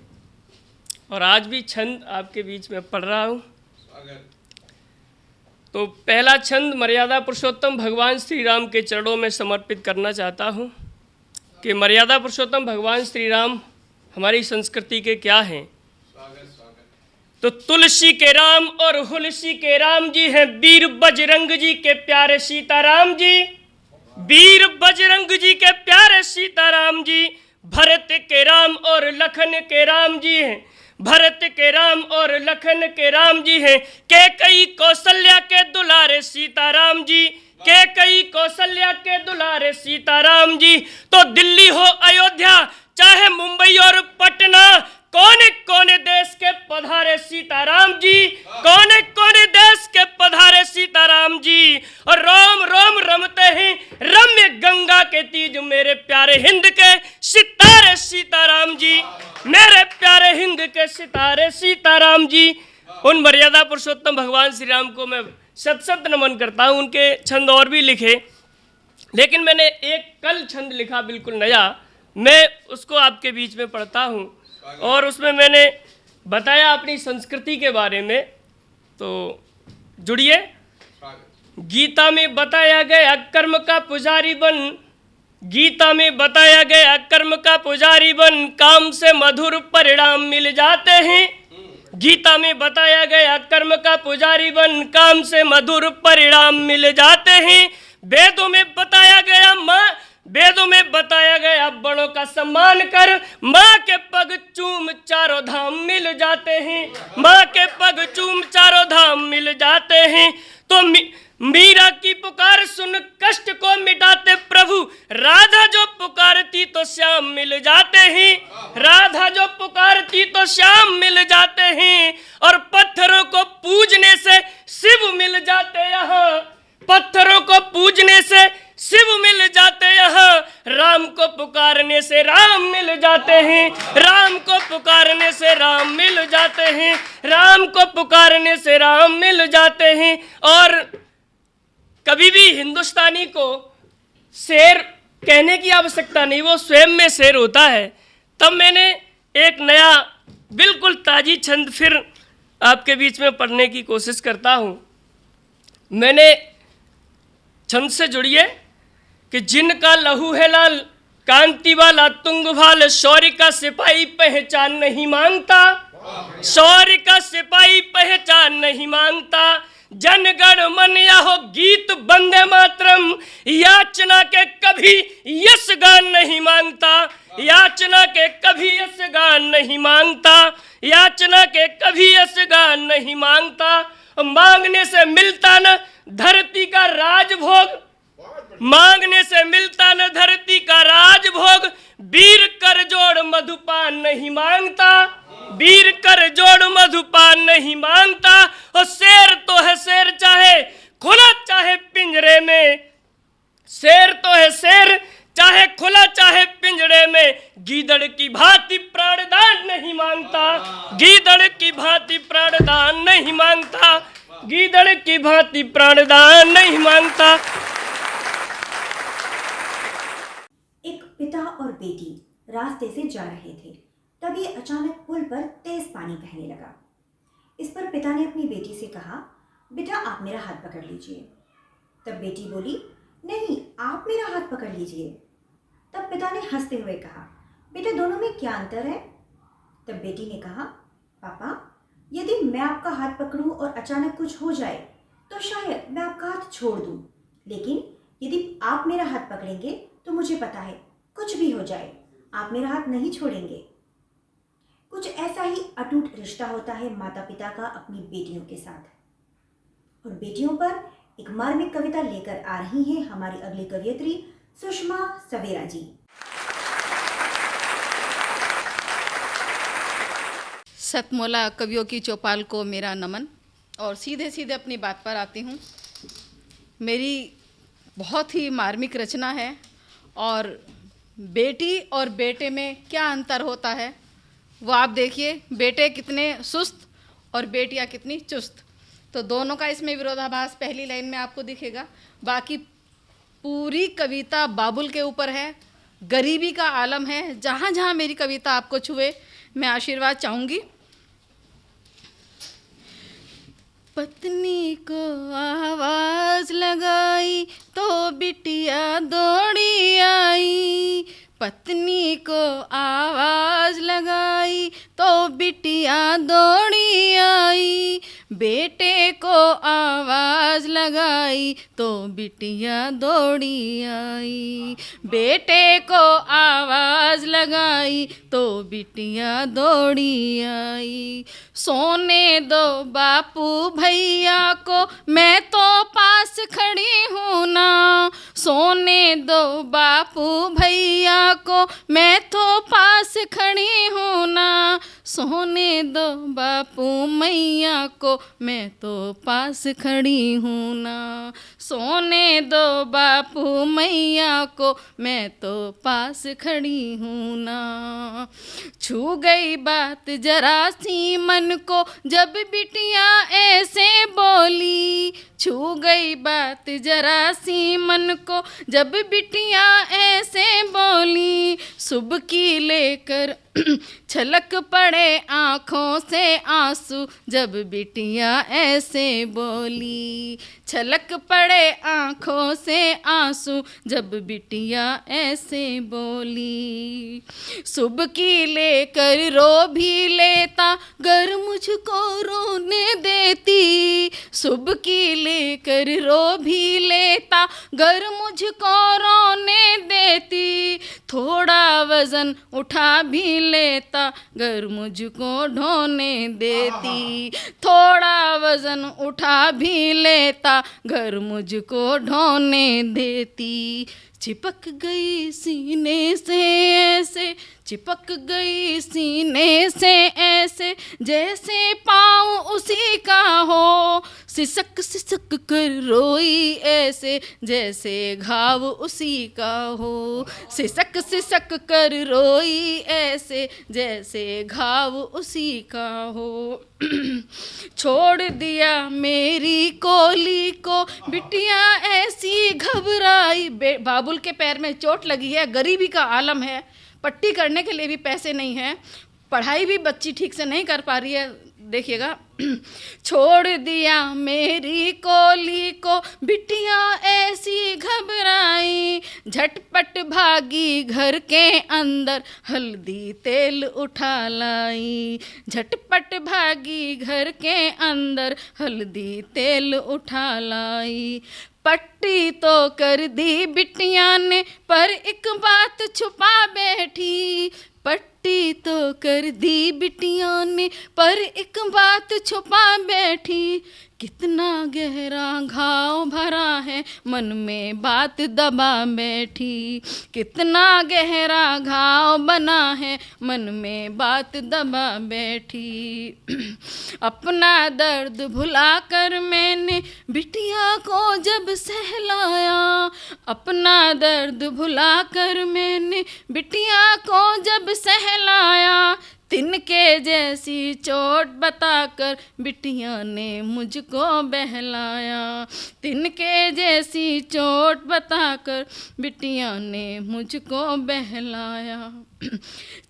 और आज भी छंद आपके बीच में पढ़ रहा हूँ। तो पहला छंद मर्यादा पुरुषोत्तम भगवान श्री राम के चरणों में समर्पित करना चाहता हूँ कि मर्यादा पुरुषोत्तम भगवान श्री राम हमारी संस्कृति के क्या हैं। तो तुलसी के राम और हुलसी के राम जी हैं वीर बजरंग जी के प्यारे सीताराम जी। वीर बजरंग जी के प्यारे सीताराम जी। भरत के राम और लखन के राम जी हैं, भरत के राम और लखन के राम जी हैं। कैकई कौशल्या के दुलारे सीताराम जी, कैकई कौशल्या के दुलारे सीताराम जी। तो दिल्ली हो अयोध्या चाहे मुंबई और पटना, कोने कोने देश के पधारे सीताराम जी, कोने कोने देश के पधारे सीताराम जी। और रोम रोम रमते हैं रम्य गंगा के तीज मेरे प्यारे हिंद के सितारे सीताराम जी, मेरे प्यारे हिंद के सितारे सीताराम जी। उन मर्यादा पुरुषोत्तम भगवान श्री राम को मैं शत शत नमन करता हूँ। उनके छंद और भी लिखे, लेकिन मैंने एक कल छंद लिखा बिल्कुल नया, मैं उसको आपके बीच में पढ़ता हूँ। और उसमें मैंने बताया अपनी संस्कृति के बारे में। तो जुड़िए। गीता में बताया गया कर्म का पुजारी बन, गीता में बताया गया कर्म का पुजारी बन, काम से मधुर परिणाम मिल जाते हैं। गीता में बताया गया कर्म का पुजारी बन, काम से मधुर परिणाम मिल जाते हैं। वेदों में बताया गया वेदों में बताया गया बड़ों का सम्मान कर, माँ के पग चूम चारों धाम मिल जाते हैं, माँ के पग चूम चारों धाम मिल जाते हैं। तो मीरा की पुकार सुन कष्ट को मिटाते प्रभु, राधा जो पुकारती तो श्याम मिल जाते हैं, राधा जो पुकारती तो श्याम मिल जाते हैं। और पत्थरों को पूजने से शिव मिल जाते यहाँ, पत्थरों को पूजने से शिव मिल जाते यहाँ। राम को पुकारने से राम मिल जाते हैं, राम को पुकारने से राम मिल जाते हैं, राम को पुकारने से राम मिल जाते हैं। और कभी भी हिंदुस्तानी को शेर कहने की आवश्यकता नहीं, वो स्वयं में शेर होता है। तब मैंने एक नया बिल्कुल ताजी छंद फिर आपके बीच में पढ़ने की कोशिश करता हूँ। मैंने छंद से जुड़िए कि जिनका लहू है लाल कांति वाला तुंग भाल, शौर्य का सिपाही पहचान नहीं मांगता, शौर्य का सिपाही पहचान नहीं मांगता। जनगण मन या हो गीत वंदे मातरम, याचना के कभी यश गान नहीं मांगता, याचना के कभी यश गान नहीं मांगता, याचना के कभी यश गान नहीं मांगता। मांगने से मिलता न धरती का राजभोग, मांगने से मिलता न धरती का राजभोग। वीर कर जोड़ मधुपान नहीं मांगता, वीर कर जोड़ मधुपान नहीं मांगता। और शेर तो है शेर चाहे खुला चाहे पिंजरे में, शेर तो है शेर चाहे खुला चाहे पिंजरे में। गीदड़ की भांति प्राणदान नहीं मांगता, गीदड़ की भांति प्राणदान नहीं मांगता, गीदड़ की भांति प्राणदान नहीं मांगता। बेटी रास्ते से जा रहे थे, तभी अचानक पुल पर तेज पानी बहने लगा। इस पर पिता ने अपनी बेटी से कहा, बेटा आप मेरा हाथ पकड़ लीजिए। तब बेटी बोली, नहीं आप मेरा हाथ पकड़ लीजिए। तब पिता ने हंसते हुए कहा, बेटा दोनों में क्या अंतर है? तब बेटी ने कहा, पापा यदि मैं आपका हाथ पकड़ूं और अचानक कुछ हो जाए तो शायद मैं आपका हाथ छोड़ दूं, लेकिन यदि आप मेरा हाथ पकड़ेंगे तो मुझे पता है कुछ भी हो जाए आप मेरा हाथ नहीं छोड़ेंगे। कुछ ऐसा ही अटूट रिश्ता होता है माता पिता का अपनी बेटियों के साथ। और बेटियों पर एक मार्मिक कविता लेकर आ रही हैं हमारी अगली कवयित्री सुषमा सवेरा जी। सतमोला कवियों की चौपाल को मेरा नमन। और सीधे सीधे अपनी बात पर आती हूँ। मेरी बहुत ही मार्मिक रचना है और बेटी और बेटे में क्या अंतर होता है वो आप देखिए। बेटे कितने सुस्त और बेटियाँ कितनी चुस्त, तो दोनों का इसमें विरोधाभास पहली लाइन में आपको दिखेगा। बाकी पूरी कविता बाबुल के ऊपर है, गरीबी का आलम है। जहाँ जहाँ मेरी कविता आपको छुए मैं आशीर्वाद चाहूँगी। पत्नी को आवाज़ लगाई तो बिटिया दौड़ी आई, पत्नी को आवाज़ लगाई तो बिटिया दौड़ी आई, बेटे को आवाज़ लगाई तो बिटिया दौड़ी आई, बेटे को आवाज़ लगाई तो बिटिया दौड़ी आई। सोने दो बापू भैया को मैं तो पास खड़ी हूँ ना, सोने दो बापू भैया को मैं तो पास खड़ी हूँ ना, सोने दो बापू मैया को मैं तो पास खड़ी हूँ ना, सोने दो बापू मैया को मैं तो पास खड़ी हूँ ना। छू गई बात जरा सी मन को जब बिटिया ऐसे बोली, छू गई बात जरा सी मन को जब बिटिया ऐसे बोली, सुबह की लेकर छलक पड़े आँखों से आंसू जब बिटिया ऐसे बोली, छलक पड़े आँखों से आंसू जब बिटिया ऐसे बोली। सुबह की लेकर रो भी लेता गर मुझको रोने देती, सुबह की लेकर रो भी लेता गर मुझको रोने देती, थोड़ा वजन उठा भी लेता गर मुझको ढोने देती, थोड़ा वजन उठा भी लेता घर मुझको ढोने देती। चिपक गई सीने से ऐसे, चिपक गई सीने से ऐसे जैसे पाँव उसी का हो, सिसक सिसक कर रोई ऐसे जैसे घाव उसी का हो, सिसक सिसक कर रोई ऐसे जैसे घाव उसी का हो। छोड़ दिया मेरी कोली को बिटिया ऐसी घबराई। बाबुल के पैर में चोट लगी है, गरीबी का आलम है, पट्टी करने के लिए भी पैसे नहीं हैं, पढ़ाई भी बच्ची ठीक से नहीं कर पा रही है। देखिएगा, छोड़ दिया मेरी कोली को बिटिया ऐसी घबराई, झटपट भागी घर के अंदर हल्दी तेल उठा लाई, झटपट भागी घर के अंदर हल्दी तेल उठा लाई। पट्टी तो कर दी बिटिया ने पर एक बात छुपा बैठी, पट्टी तो कर दी बिटिया ने पर एक बात छुपा बैठी, कितना गहरा घाव भरा है मन में बात दबा बैठी, कितना गहरा घाव बना है मन में बात दबा बैठी। अपना दर्द भुला कर मैंने बिटिया को जब सहलाया, अपना दर्द भुला कर मैंने बिटिया को जब सहलाया, तिनके जैसी चोट बताकर बिटिया ने मुझको बहलाया, तिनके जैसी चोट बताकर बिटिया ने मुझको बहलाया।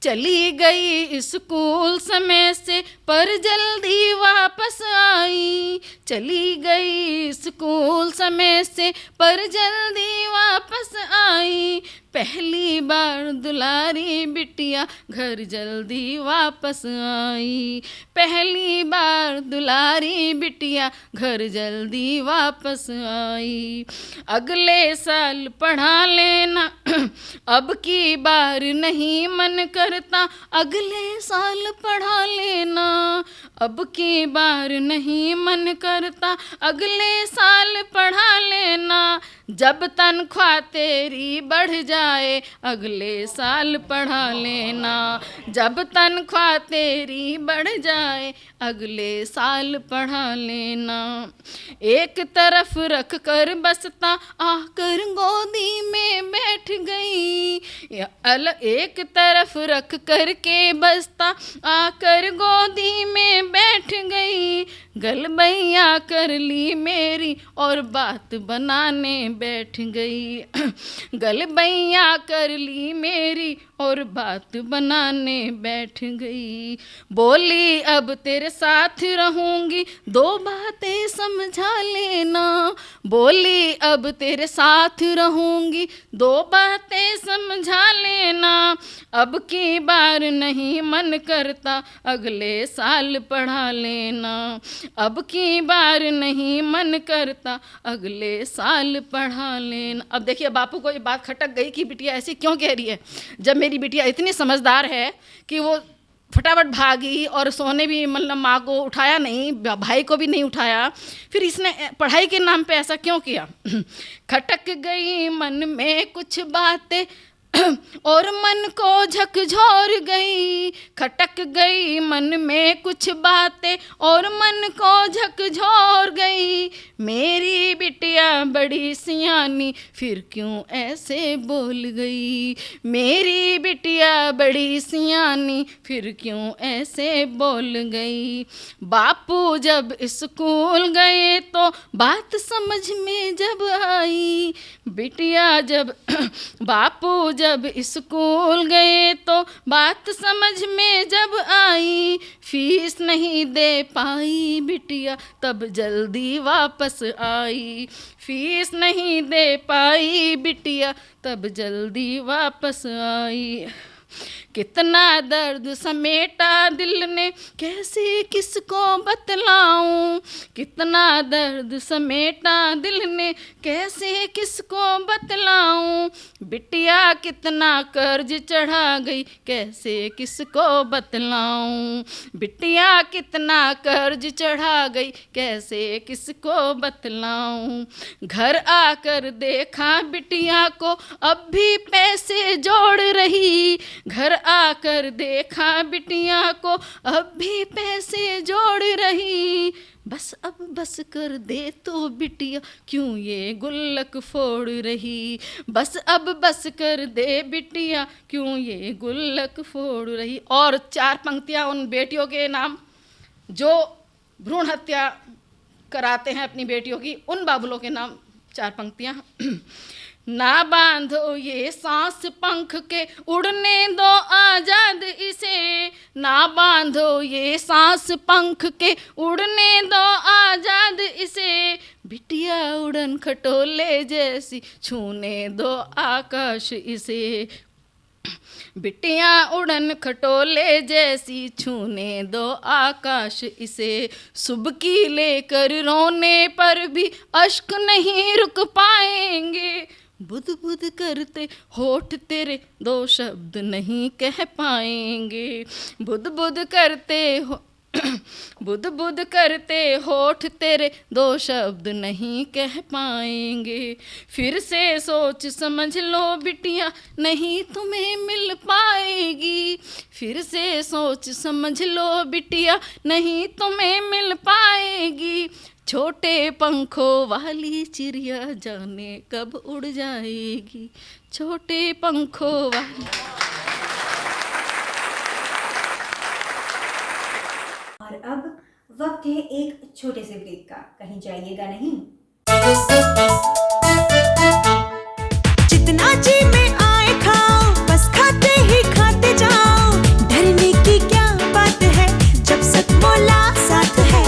चली गई स्कूल समय से पर जल्दी वापस आई, चली गई स्कूल समय से पर जल्दी वापस आई। पहली बार दुलारी बिटिया घर जल्दी वापस आई, पहली बार दुलारी बिटिया घर जल्दी वापस आई। अगले साल पढ़ा लेना अब की बार नहीं मन करता, अगले साल पढ़ा लेना अब की बार नहीं मन करता, अगले साल पढ़ा लेना। जब तनख्वाह तेरी बढ़ जाए अगले साल पढ़ा लेना, जब तनख्वाह तेरी बढ़ जाए अगले साल पढ़ा लेना। एक तरफ रख कर बसता आकर गोदी में बैठ गई, एक तरफ रख कर के बसता आकर गोदी में बैठ गई। गलबैया कर ली मेरी और बात बनाने बैठ गई, गलबैया कर ली मेरी और बात बनाने बैठ गई। बोली अब तेरे साथ रहूंगी दो बातें समझा लेना, बोली अब तेरे साथ रहूंगी दो बातें समझा लेना। अब की बार नहीं मन करता अगले साल पढ़ा लेना, अब की बार नहीं मन करता अगले साल पढ़ा लेना। अब देखिए बापू को ये बात खटक गई कि बिटिया ऐसी क्यों कह रही है, जब मेरी बिटिया इतनी समझदार है कि वो फटाफट भागी और सोने भी मतलब माँ को उठाया नहीं, भाई को भी नहीं उठाया, फिर इसने पढ़ाई के नाम पे ऐसा क्यों किया। खटक गई मन में कुछ बातें और मन को झकझोर गई, खटक गई मन में कुछ बातें और मन को झकझोर गई। मेरी बिटिया बड़ी सियानी फिर क्यों ऐसे बोल गई, मेरी बिटिया बड़ी सियानी फिर क्यों ऐसे बोल गई। बापू जब स्कूल गए तो बात समझ में जब आई, बिटिया जब बापू जब स्कूल गए तो बात समझ में जब आई। फीस नहीं दे पाई बिटिया तब जल्दी वापस आई, फीस नहीं दे पाई बिटिया तब जल्दी वापस आई। कितना दर्द समेटा दिल ने कैसे किसको बतलाऊं, कितना दर्द समेटा दिल ने कैसे किसको बतलाऊं। बिटिया कितना कर्ज चढ़ा गई कैसे किसको बतलाऊं, बिटिया कितना कर्ज चढ़ा गई कैसे किसको बतलाऊं। घर आकर देखा बिटिया को अब भी पैसे जोड़ रही, घर आकर देखा बिटिया को अब भी पैसे जोड़ रही। बस अब बस कर दे तो बिटिया क्यों ये गुल्लक फोड़ रही, बस अब बस कर दे बिटिया क्यों ये गुल्लक फोड़ रही। और 4 पंक्तियां उन बेटियों के नाम जो भ्रूण हत्या कराते हैं अपनी बेटियों की, उन बाबुलों के नाम 4 पंक्तियां। ना बांधो ये सांस पंख के उड़ने दो आजाद इसे, ना बांधो ये सांस पंख के उड़ने दो आजाद इसे। बिटिया उड़न खटोले जैसी छूने दो आकाश इसे, बिटिया उड़न खटोले जैसी छूने दो आकाश इसे। सुबकी लेकर रोने पर भी अश्क नहीं रुक पाएंगे, बुद बुद करते होठ तेरे 2 शब्द नहीं कह पाएंगे, बुद बुद करते बुद बुद करते होठ तेरे 2 शब्द नहीं कह पाएंगे। फिर से सोच समझ लो बिटिया नहीं तुम्हें मिल पाएगी, फिर से सोच समझ लो बिटिया नहीं तुम्हें मिल पाएगी। छोटे पंखों वाली चिड़िया जाने कब उड़ जाएगी, छोटे पंखों वाली। और अब वक्त है एक छोटे से ब्रेक का, कहीं जाइएगा नहीं। जितना जी में आए खाओ, बस खाते ही खाते जाओ, डरने की क्या बात है जब सतमोला साथ है।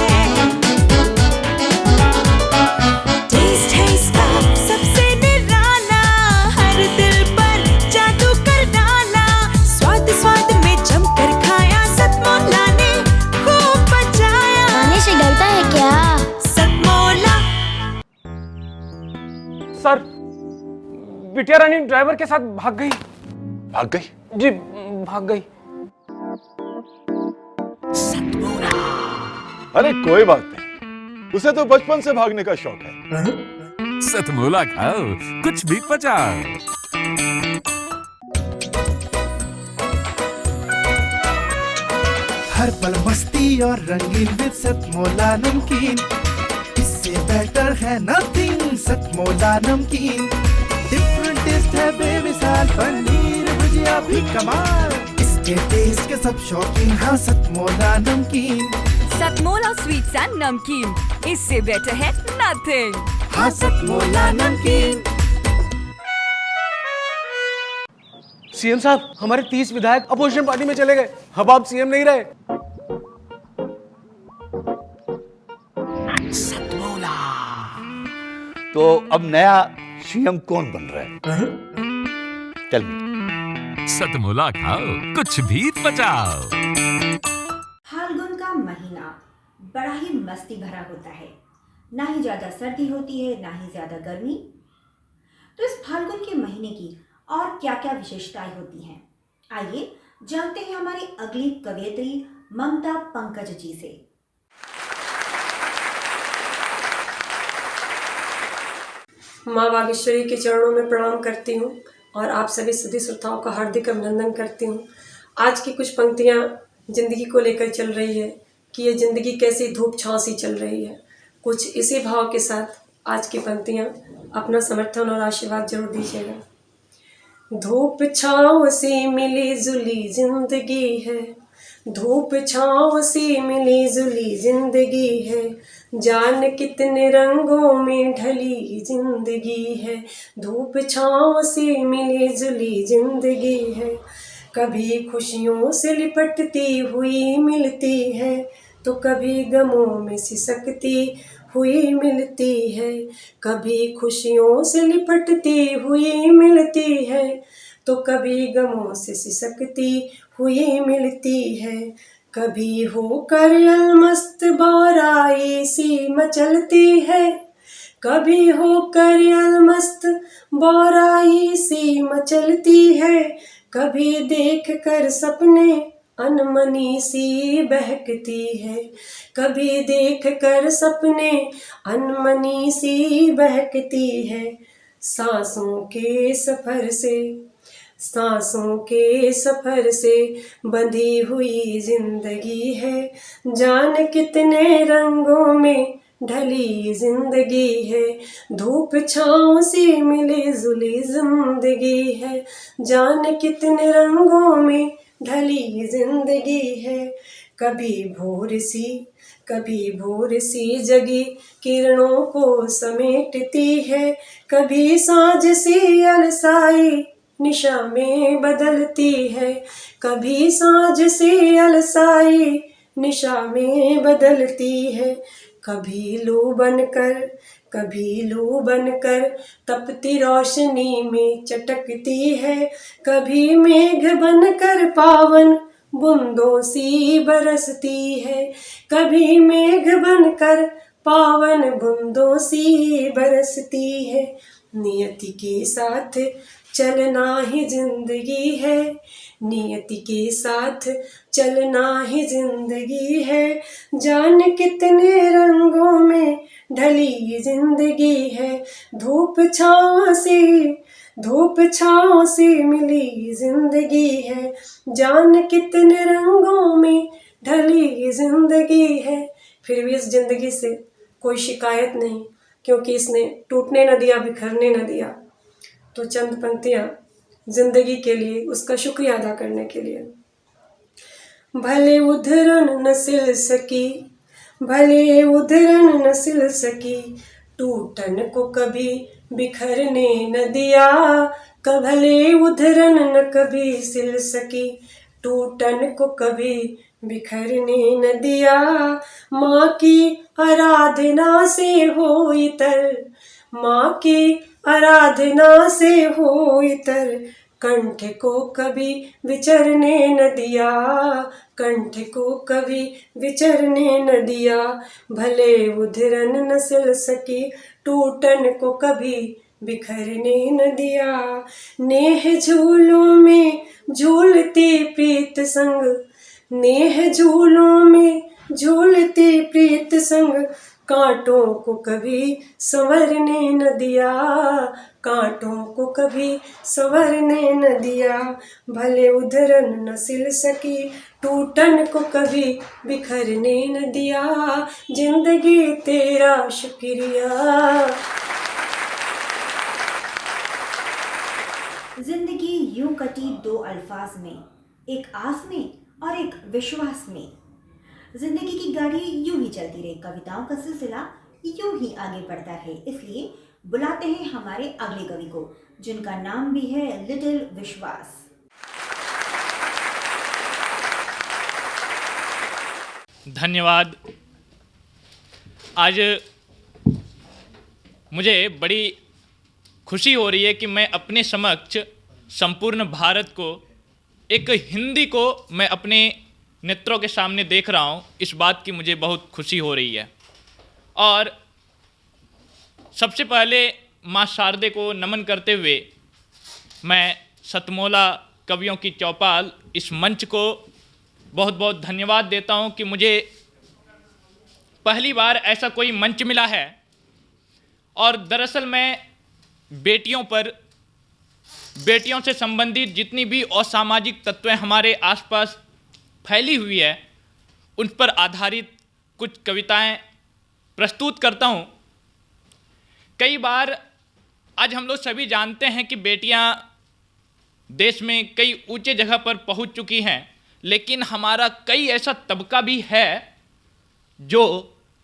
टेस्ट है इसका सबसे निराला, हर दिल पर जादू कर डाला, स्वाद स्वाद में जमकर खाया, सतमोला ने खूब बचाया। खाने से डरता है क्या? सतमोला। सर, बिटिया रानी ड्राइवर के साथ भाग गई। भाग गई? जी, भाग गई। अरे कोई बात नहीं, उसे तो बचपन से भागने का शौक है। सतमोला खाओ, कुछ भी पचाओ। हर पल मस्ती और रंगीन विद सतमोला नमकीन, इससे बेटर है नथिंग। सतमोला नमकीन डिफरेंट टेस्ट है बेमिसाल, पनीर भुजिया भी कमाल, इसके टेस्ट के सब शौकीन। हाँ सतमोला नमकीन, सतमोला स्वीट्स एंड नमकीन, इससे बेटर है नथिंग। हाँ सतमोला नमकीन। सीएम साहब, हमारे 30 विधायक अपोजिशन पार्टी में चले गए। अब आप सीएम नहीं रहे। तो अब नया सीएम कौन बन रहा है? Tell me. सतमोला खाओ, कुछ भी पचाओ। फाल्गुन का महीना बड़ा ही मस्ती भरा होता है, ना ही ज्यादा सर्दी होती है ना ही ज्यादा गर्मी। तो इस फाल्गुन के महीने की और क्या क्या विशेषताएं होती हैं, आइए जानते हैं हमारी अगली कवयित्री ममता पंकज जी से। माँ बागेश्वरी के चरणों में प्रणाम करती हूँ और आप सभी श्रोताओं का हार्दिक अभिनंदन करती हूँ। आज की कुछ पंक्तियाँ जिंदगी को लेकर चल रही है कि ये जिंदगी कैसी धूप छाँव सी चल रही है। कुछ इसी भाव के साथ आज की पंक्तियाँ अपना समर्थन और आशीर्वाद जरूर दीजिएगा। धूप छाँव सी मिली जुली जिंदगी है, धूप छाँव सी मिली जुली जिंदगी है, जान कितने रंगों में ढली जिंदगी है। धूप छाँव सी मिली जुली जिंदगी है, कभी खुशियों से लिपटती हुई मिलती है, तो कभी गमों में सिसकती हुई मिलती है। कभी खुशियों से लिपटती हुई मिलती है, तो कभी गमों से सिसकती हुई मिलती है। कभी होकर अलमस्त बाराई सी मचलती है, कभी होकर अलमस्त बाराई सी मचलती है, कभी देख कर सपने अनमनी सी बहकती है, कभी देख कर सपने अनमनी सी बहकती है। सांसों के सफर से, सांसों के सफर से बंधी हुई जिंदगी है, जान कितने रंगों में ढली जिंदगी है। धूप छाँव सी मिली जुली जिंदगी है, जान कितने रंगों में ढली जिंदगी है। कभी भोर सी जगी किरणों को समेटती है, कभी सांझ सी अलसाई निशा में बदलती है, कभी सांझ सी अलसाई निशा में बदलती है। कभी लू बनकर तपती रोशनी में चटकती है, कभी मेघ बनकर पावन बूंदों सी बरसती है, कभी मेघ बनकर पावन बूंदों सी बरसती है। नियति के साथ चलना ही जिंदगी है, नियति के साथ चलना ही जिंदगी है, जान कितने रंगों में ढली जिंदगी है। धूप छाँव सी मिली जिंदगी है, जान कितने रंगों में ढली जिंदगी है। फिर भी इस जिंदगी से कोई शिकायत नहीं, क्योंकि इसने टूटने न दिया, बिखरने न दिया। तो चंद पंक्तियाँ जिंदगी के लिए, उसका शुक्रिया अदा करने के लिए। भले उधरन न सिल सकी, भले उधरन न सिल सकी, टूटन को कभी बिखरने न दिया, भले उधरन न कभी सिल सकी, टूटन को कभी बिखरने न दिया। माँ की आराधना से हो इतर, माँ की आराधना से हो इतर, कंठ को कभी विचरने न दिया, कंठ को कभी विचरने न दिया। भले उधरन न सिल सकी, टूटन को कभी बिखरने न दिया। नेह झूलों में झूलती प्रीत संग, नेह झूलों में झूलती प्रीत संग, कांटों को कभी संवरने न दिया, कांटों को कभी संवरने न दिया। भले उधरन न सिल सकी, टूटन को कभी बिखरने न दिया। जिंदगी तेरा शुक्रिया। जिंदगी यूं कटी दो अल्फाज में, एक आस में और एक विश्वास में। जिंदगी की गाड़ी यूं ही चलती रही, कविताओं का सिलसिला यूं ही आगे बढ़ता है। इसलिए बुलाते हैं हमारे अगले कवि को, जिनका नाम भी है लिटिल विश्वास। धन्यवाद। आज मुझे बड़ी खुशी हो रही है कि मैं अपने समक्ष संपूर्ण भारत को, एक हिंदी को मैं अपने नेत्रों के सामने देख रहा हूँ। इस बात की मुझे बहुत खुशी हो रही है। और सबसे पहले माँ शारदे को नमन करते हुए मैं सतमोला कवियों की चौपाल इस मंच को बहुत बहुत धन्यवाद देता हूँ कि मुझे पहली बार ऐसा कोई मंच मिला है। और दरअसल मैं बेटियों पर, बेटियों से संबंधित जितनी भी असामाजिक तत्वें हमारे आसपास फैली हुई है, उन पर आधारित कुछ कविताएं प्रस्तुत करता हूँ। कई बार आज हम लोग सभी जानते हैं कि बेटियां देश में कई ऊंचे जगह पर पहुंच चुकी हैं, लेकिन हमारा कई ऐसा तबका भी है जो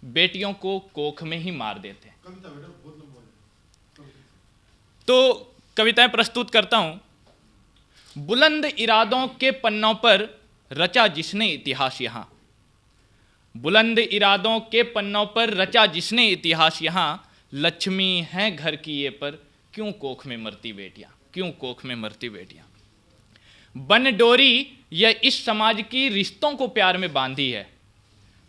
बेटियों को कोख में ही मार देते हैं। तो कविताएं प्रस्तुत करता हूं। बुलंद इरादों के पन्नों पर रचा जिसने इतिहास यहाँ, बुलंद इरादों के पन्नों पर रचा जिसने इतिहास यहाँ, लक्ष्मी हैं घर की ये पर क्यों कोख में मरती बेटियां, क्यों कोख में मरती बेटियां। बन डोरी यह इस समाज की रिश्तों को प्यार में बांधी है,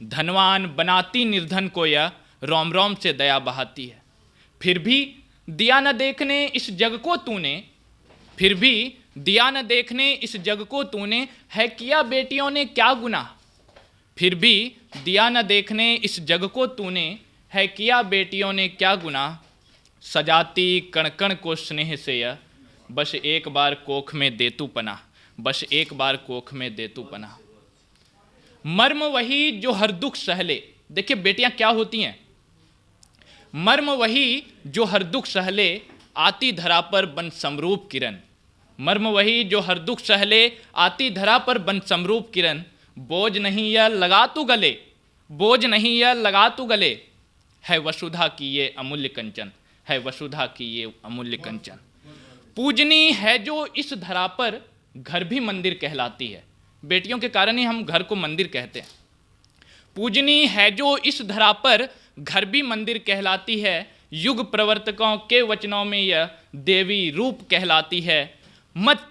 धनवान बनाती निर्धन को यह रोम रोम से दया बहाती है। फिर भी दिया न देखने इस जग को तूने, फिर भी दिया न देखने इस जग को तूने, है किया बेटियों ने क्या गुनाह। फिर भी दिया न देखने इस जग को तूने, है किया बेटियों ने क्या गुनाह। सजाती कण कण को स्नेह से यह, बस एक बार कोख में दे तू पनाह, बस एक बार कोख में दे तू पनाह। मर्म वही जो हर दुख सहले, देखिए बेटियां क्या होती हैं। मर्म वही जो हर दुख सहले, आती धरा पर बन समरूप किरण। मर्म वही जो हर दुख सहले, आती धरा पर बन समरूप किरण। बोझ नहीं यह लगा तू गले, बोझ नहीं यह लगा तू गले, है वसुधा की ये अमूल्य कंचन, है वसुधा की ये अमूल्य कंचन। पूजनी है जो इस धरा पर घर भी मंदिर कहलाती है, बेटियों के कारण ही हम घर को मंदिर कहते हैं। पूजनी है जो इस धरा पर घर भी मंदिर कहलाती है, युग प्रवर्तकों के वचनों में यह देवी रूप कहलाती है। मत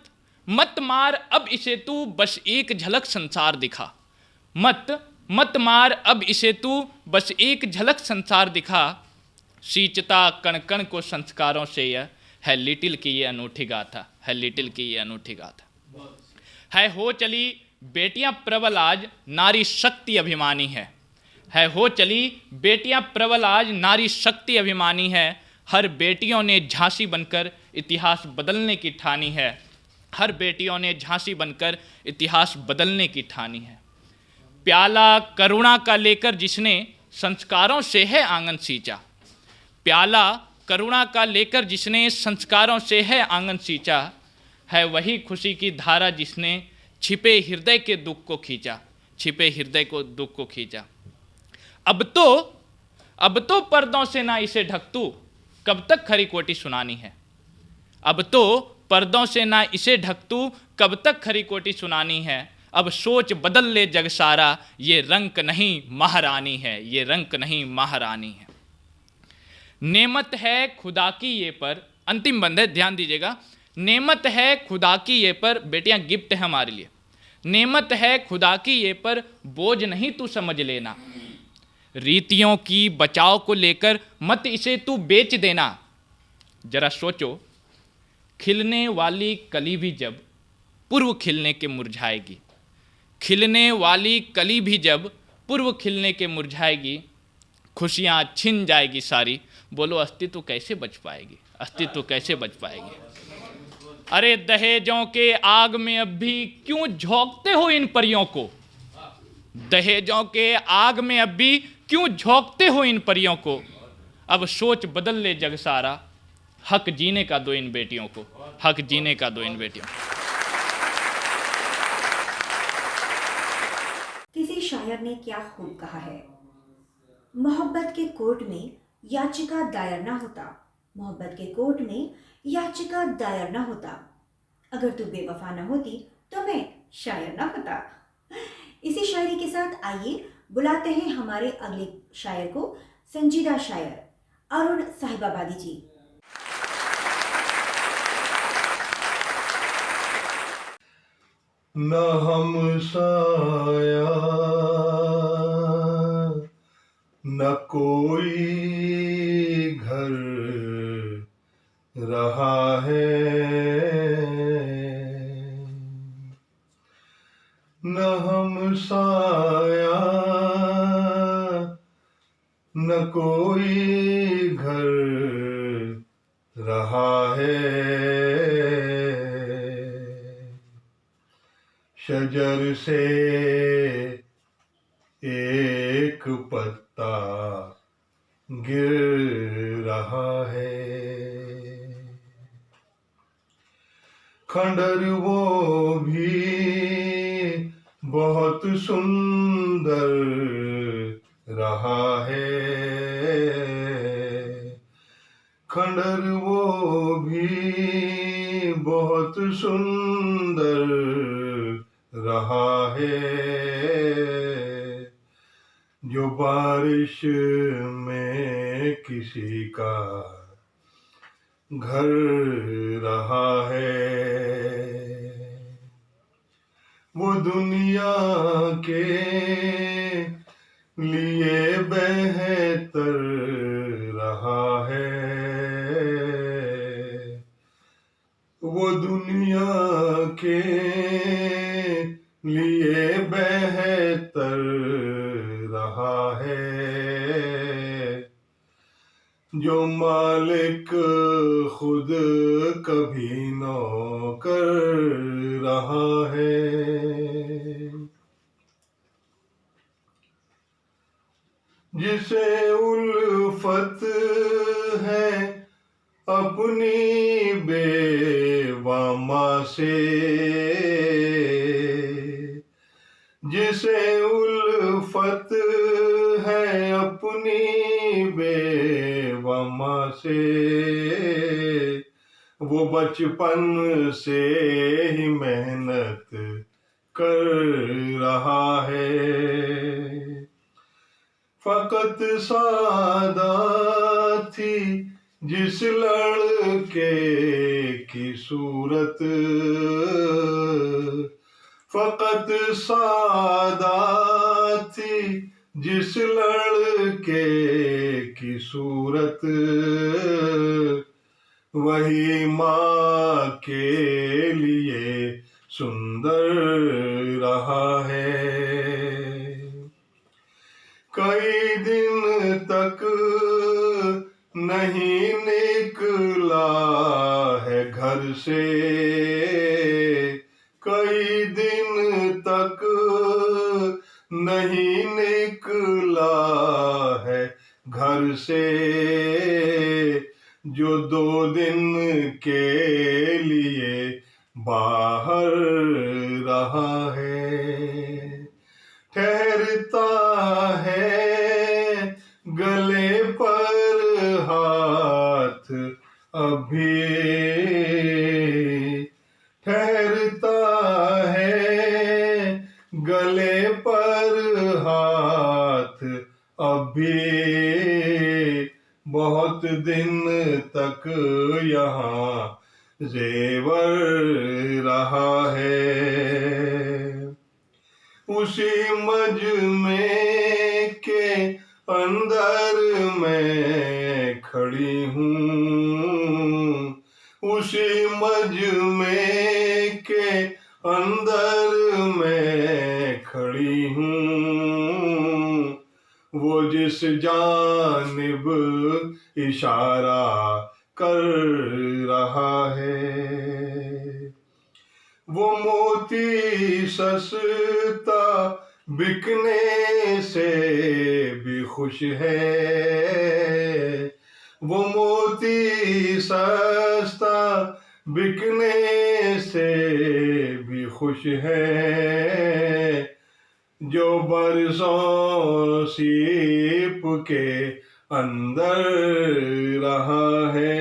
मत मार अब इसे तू बस एक झलक संसार दिखा, मत मत मार अब इसे तू बस एक झलक संसार दिखा। सींचता कण कण को संस्कारों से यह, है लिटिल की ये अनूठी गाथा, है लिटिल की ये अनूठी गाथा। है हो चली बेटियां प्रबल आज नारी शक्ति अभिमानी है हो चली बेटियां प्रबल आज नारी शक्ति अभिमानी है। हर बेटियों ने झांसी बनकर इतिहास बदलने की ठानी है, हर बेटियों ने झांसी बनकर इतिहास बदलने की ठानी है। प्याला करुणा का लेकर जिसने संस्कारों से है आंगन सींचा, प्याला करुणा का लेकर जिसने संस्कारों से है आंगन सींचा। है वही खुशी की धारा जिसने छिपे हृदय के दुख को खींचा, छिपे हृदय को दुख को खींचा। अब तो पर्दों से ना इसे ढक तू, कब तक खरी कोटी सुनानी है। अब तो पर्दों से ना इसे ढक तू, कब तक खरी कोटी सुनानी है। अब सोच बदल ले जग सारा, ये रंक नहीं महारानी है, ये रंक नहीं महारानी है। नेमत है खुदा की ये पर, अंतिम बंद है, ध्यान दीजिएगा। नेमत है खुदा की ये पर, बेटियां गिफ्ट है हमारे लिए। नेमत है खुदा की ये पर, बोझ नहीं तू समझ लेना। रीतियों की बचाव को लेकर मत इसे तू बेच देना। जरा सोचो, खिलने वाली कली भी जब पूर्व खिलने के मुरझाएगी, खिलने वाली कली भी जब पूर्व खिलने के मुरझाएगी, खुशियाँ छिन जाएगी सारी। बोलो अस्तित्व कैसे बच पाएगी, अस्तित्व कैसे बच पाएगी। अरे दहेजों के आग में अब भी क्यों झोंकते हो इन परियों को, दहेजों के आग में अब भी क्यों झोंकते हो इन परियों को। अब सोच बदल ले जग सारा, हक जीने का दो इन बेटियों को, हक जीने का दो इन बेटियों को। किसी शायर ने क्या खूब कहा है, मोहब्बत के कोर्ट में याचिका दायर ना होता, मोहब्बत के कोर्ट में याचिका दायर ना होता। अगर तू बेवफा ना होती तो मैं शायर ना होता। इसी शायरी के साथ आइए बुलाते हैं हमारे अगले शायर को, संजीदा शायर अरुण साहिबाबादी जी। न हम साया न कोई घर रहा है, न हम साया न कोई घर रहा है। शजर से एक पत्ता गिर रहा है, खंडर वो भी बहुत सुंदर रहा है, खंडर वो भी बहुत सुंदर रहा है। जो बारिश में किसी का घर रहा है, वो दुनिया के लिए बेहतर रहा है, वो दुनिया के लिए बेहतर रहा है। जो मालिक खुद कभी नौकर रहा है, जिसे उल्फत है अपनी बेवा माँ से, जिसे उल्फत है अपनी बेवा माँ से, वो बचपन से ही मेहनत कर रहा है। फकत सादा थी जिस लड़के की सूरत, फकत सादा थी जिस लड़के की सूरत, वही माँ के लिए सुंदर रहा है। कई दिन तक नहीं निकला है घर से, कई दिन तक नहीं निकला है घर से, जो 2 दिन के लिए बाहर रहा रहा है, ठहरता है गले पर हाथ अभी, ठहरता है गले पर हाथ अभी, बहुत दिन तक यहाँ जेवर रहा है। उसी मजमे के अंदर मैं खड़ी हूँ, उसी मजमे के अंदर मैं खड़ी हूँ, वो जिस जानिब इशारा कर रहा है, वो मोती सस्ता बिकने से भी खुश है, वो मोती सस्ता बिकने से भी खुश है, जो बरसों सीप के अंदर रहा है।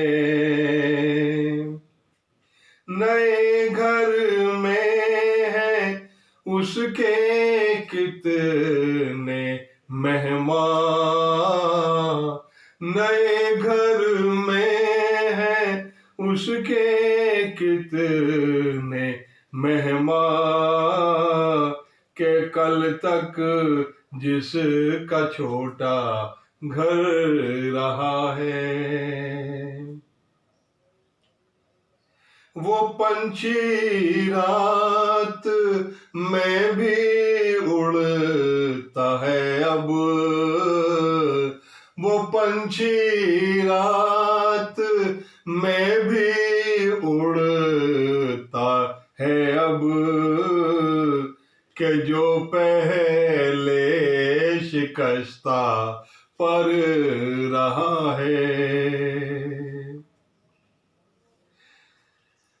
नए घर में है उसके कितने मेहमान, नए घर में है उसके कितने मेहमान, के कल तक जिसका छोटा घर रहा है, वो पंछी रात में भी उड़ता है अब, वो पंछी रात में भी उड़ता है अब, के जो पहले शिकस्ता पर रहा है,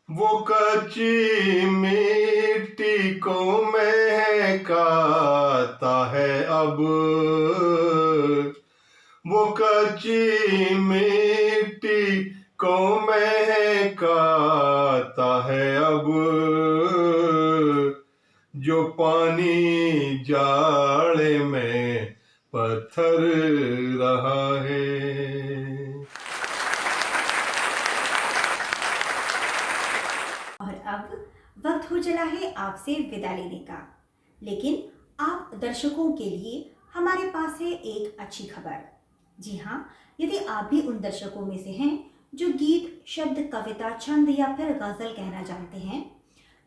वो कच्ची मिट्टी को महकाता है अब, वो कच्ची मिट्टी को महकाता है अब, जो पानी जाड़े में पत्थर रहा है। और अब वक्त हो चला है आपसे विदा लेने का, लेकिन आप दर्शकों के लिए हमारे पास है एक अच्छी खबर। जी हाँ, यदि आप भी उन दर्शकों में से हैं जो गीत, शब्द, कविता, छंद या फिर गज़ल कहना जानते हैं,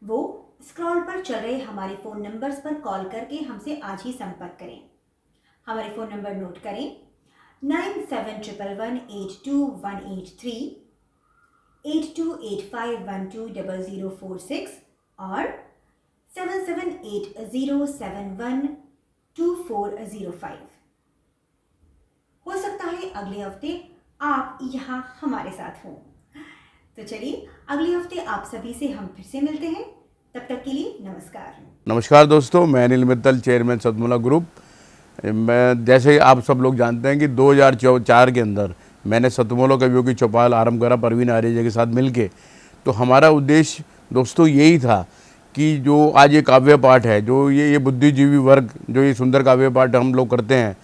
वो स्क्रॉल पर चल रहे हमारे फ़ोन नंबर्स पर कॉल करके हमसे आज ही संपर्क करें। हमारे फ़ोन नंबर नोट करें: 9711182183, 8285120046 और 7780712405। हो सकता है अगले हफ्ते आप यहाँ हमारे साथ हों। तो चलिए, अगले हफ्ते आप सभी से हम फिर से मिलते हैं। तब तक के लिए नमस्कार। नमस्कार दोस्तों, मैं अनिल मित्तल, चेयरमैन सतमोला ग्रुप। मैं जैसे आप सब लोग जानते हैं कि 2004 के अंदर मैंने सतमोला कवियों की चौपाल आरंभ करा परवीन आर्य के साथ मिलके। तो हमारा उद्देश्य दोस्तों यही था कि जो आज ये काव्य पाठ है, जो ये बुद्धिजीवी वर्ग जो ये सुंदर काव्य पाठ हम लोग करते हैं,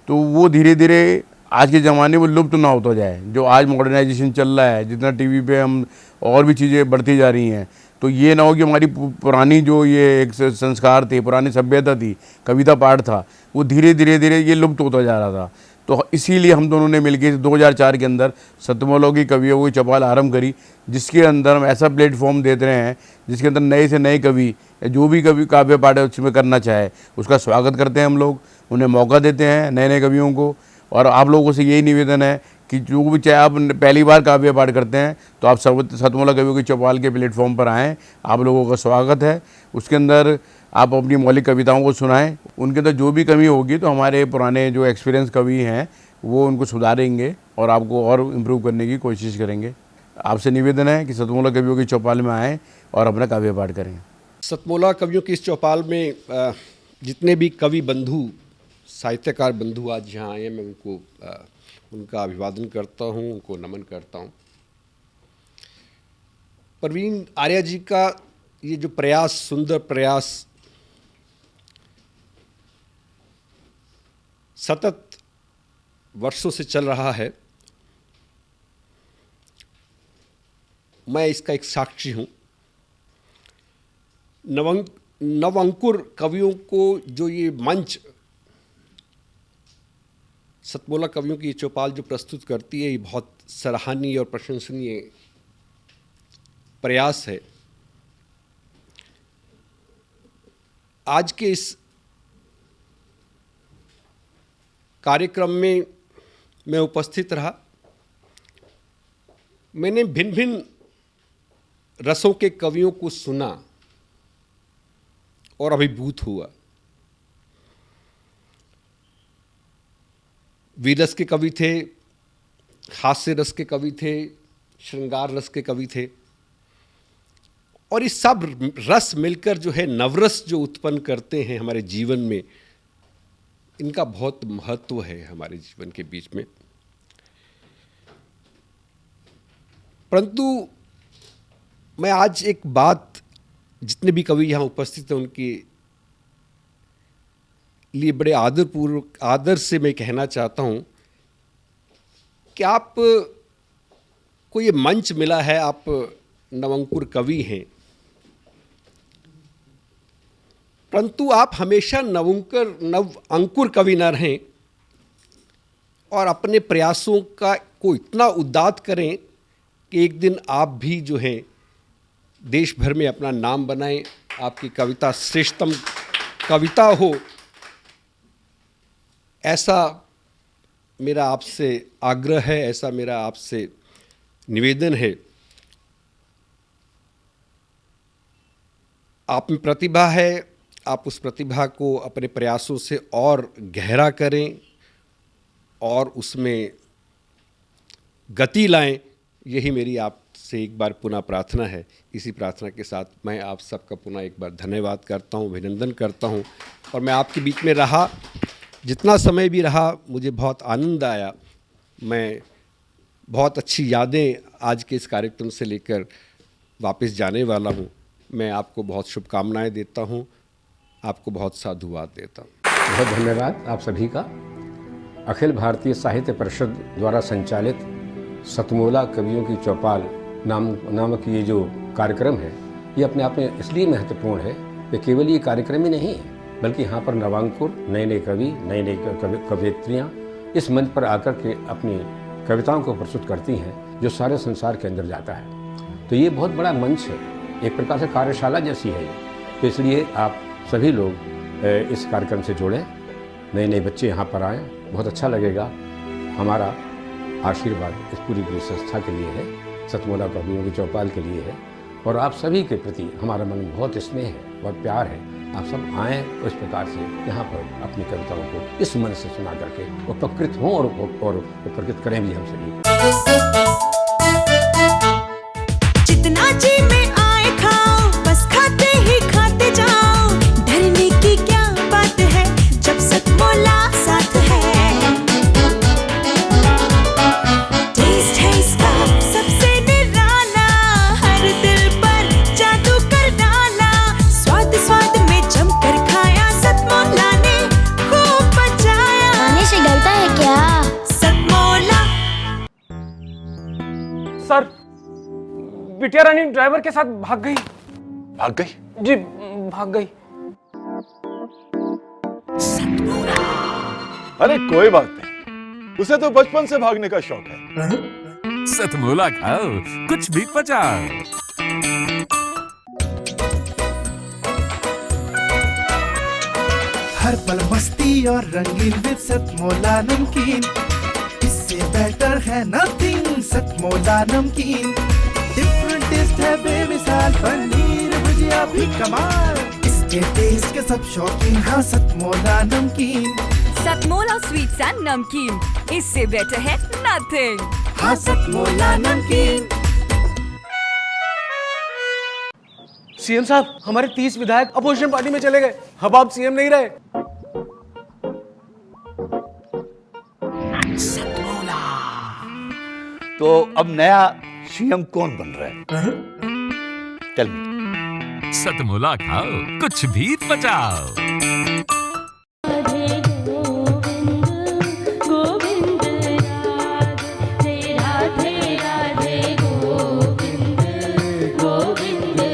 तो वो धीरे धीरे आज के ज़माने में लुप्त ना होता जाए। जो आज मॉडर्नाइजेशन चल रहा है, जितना टीवी पे हम और भी चीज़ें बढ़ती जा रही हैं, तो ये ना हो कि हमारी पुरानी जो ये एक संस्कार थे, पुरानी सभ्यता थी, कविता पाठ था, वो धीरे धीरे ये लुप्त होता जा रहा था। तो इसीलिए हम दोनों ने मिलकर 2004 के अंदर सतमोला की कवियों की चौपाल आरंभ करी, जिसके अंदर हम ऐसा प्लेटफॉर्म देते रहे हैं जिसके अंदर नए से नए कवि जो भी कवि काव्य पाठ उसमें करना चाहे उसका स्वागत करते हैं हम लोग, उन्हें मौका देते हैं नए नए कवियों को। और आप लोगों से यही निवेदन है कि जो भी चाहे आप पहली बार काव्य पाठ करते हैं तो आप सतमोला कवियों की चौपाल के प्लेटफॉर्म पर आएँ, आप लोगों का स्वागत है। उसके अंदर आप अपनी मौलिक कविताओं को सुनाएं, उनके अंदर जो भी कमी होगी तो हमारे पुराने जो एक्सपीरियंस कवि हैं वो उनको सुधारेंगे और आपको और इम्प्रूव करने की कोशिश करेंगे। आपसे निवेदन है कि सतमोला कवियों की चौपाल में आएँ और अपना काव्य पाठ करें। सतमोला कवियों की इस चौपाल में जितने भी कवि बंधु, साहित्यकार बंधु आज यहाँ आए हैं, मैं उनको उनका अभिवादन करता हूँ, उनको नमन करता हूँ। प्रवीण आर्या जी का ये जो प्रयास, सुंदर प्रयास, सतत वर्षों से चल रहा है, मैं इसका एक साक्षी हूँ। नवअंकुर कवियों को जो ये मंच सतमोला कवियों की चौपाल जो प्रस्तुत करती है, ये बहुत सराहनीय और प्रशंसनीय प्रयास है। आज के इस कार्यक्रम में मैं उपस्थित रहा। मैंने भिन्न भिन्न रसों के कवियों को सुना और अभिभूत हुआ। वीरस के कवि थे, हास्य रस के कवि थे, श्रृंगार रस के कवि थे, और ये सब रस मिलकर जो है नवरस जो उत्पन्न करते हैं हमारे जीवन में, इनका बहुत महत्व है हमारे जीवन के बीच में। परंतु मैं आज एक बात जितने भी कवि यहाँ उपस्थित हैं उनके लिए बड़े आदर से मैं कहना चाहता हूँ कि आप को ये मंच मिला है, आप नवअंकुर कवि हैं, परंतु आप हमेशा नवअंकुर कवि न रहें और अपने प्रयासों को इतना उद्दात करें कि एक दिन आप भी जो हैं देश भर में अपना नाम बनाएं, आपकी कविता श्रेष्ठतम कविता हो, ऐसा मेरा आपसे आग्रह है, ऐसा मेरा आपसे निवेदन है। आप में प्रतिभा है, आप उस प्रतिभा को अपने प्रयासों से और गहरा करें और उसमें गति लाएं, यही मेरी आपसे एक बार पुनः प्रार्थना है। इसी प्रार्थना के साथ मैं आप सबका पुनः एक बार धन्यवाद करता हूं, अभिनंदन करता हूं। और मैं आपके बीच में रहा, जितना समय भी रहा, मुझे बहुत आनंद आया। मैं बहुत अच्छी यादें आज के इस कार्यक्रम से लेकर वापस जाने वाला हूं। मैं आपको बहुत शुभकामनाएं देता हूं, आपको बहुत साधुवाद देता हूं। बहुत धन्यवाद आप सभी का। अखिल भारतीय साहित्य परिषद द्वारा संचालित सतमोला कवियों की चौपाल नामक ये जो कार्यक्रम है, ये अपने आप में इसलिए महत्वपूर्ण है कि केवल ये कार्यक्रम ही नहीं है, बल्कि यहाँ पर नवांकुर, नए नए कवि, नए नए कवयित्रियाँ इस मंच पर आकर के अपनी कविताओं को प्रस्तुत करती हैं, जो सारे संसार के अंदर जाता है। तो ये बहुत बड़ा मंच है, एक प्रकार से कार्यशाला जैसी है ये। तो इसलिए आप सभी लोग इस कार्यक्रम से जुड़ें, नए नए बच्चे यहाँ पर आएँ, बहुत अच्छा लगेगा। हमारा आशीर्वाद इस पूरी संस्था के लिए है, सतमोला कवियों की चौपाल के लिए है, और आप सभी के प्रति हमारा मन बहुत स्नेह है, बहुत प्यार है। आप सब आएँ उस प्रकार से यहाँ पर अपनी कविताओं को इस मन से सुना करके उपकृत हों और उपकृत करें भी हम सभी। जितना जी में आए खाओ, बस खाते ही खाते जाओ, डरने की क्या बात है जब सतमोला साथ है। टेस्ट है इसका सबसे निराला, हर दिल पर जादू कर डाला, स्वाद स्वाद में जमकर खाया, सतमोला ने खूब बचाया। खाने से गलता है क्या? सतमोला। सर, बिटिया रानी ड्राइवर के साथ भाग गई। भाग गई? जी, भाग गई। अरे कोई बात नहीं, उसे तो बचपन से भागने का शौक है। सतमोला खाओ, कुछ भी पचाओ। हर पल मस्ती और रंगीन विद सतमोला नमकीन, इससे बेटर है नथिंग। सतमोला नमकीन डिफरेंट टेस्ट है बेमिसाल, पनीर भुजिया भी कमाल, इसके टेस्ट के सब शौकीन। हाँ सतमोला नमकीन, सतमोला स्वीट्स एंड नमकीन, इससे बेटर है नथिंग। हाँ सतमोला नमकीन। सीएम साहब, हमारे 30 विधायक अपोजिशन पार्टी में चले गए। अब आप सीएम नहीं रहे। तो अब नया सीएम कौन बन रहा है? Tell me. सतमोला खाओ, कुछ भी पचाओ।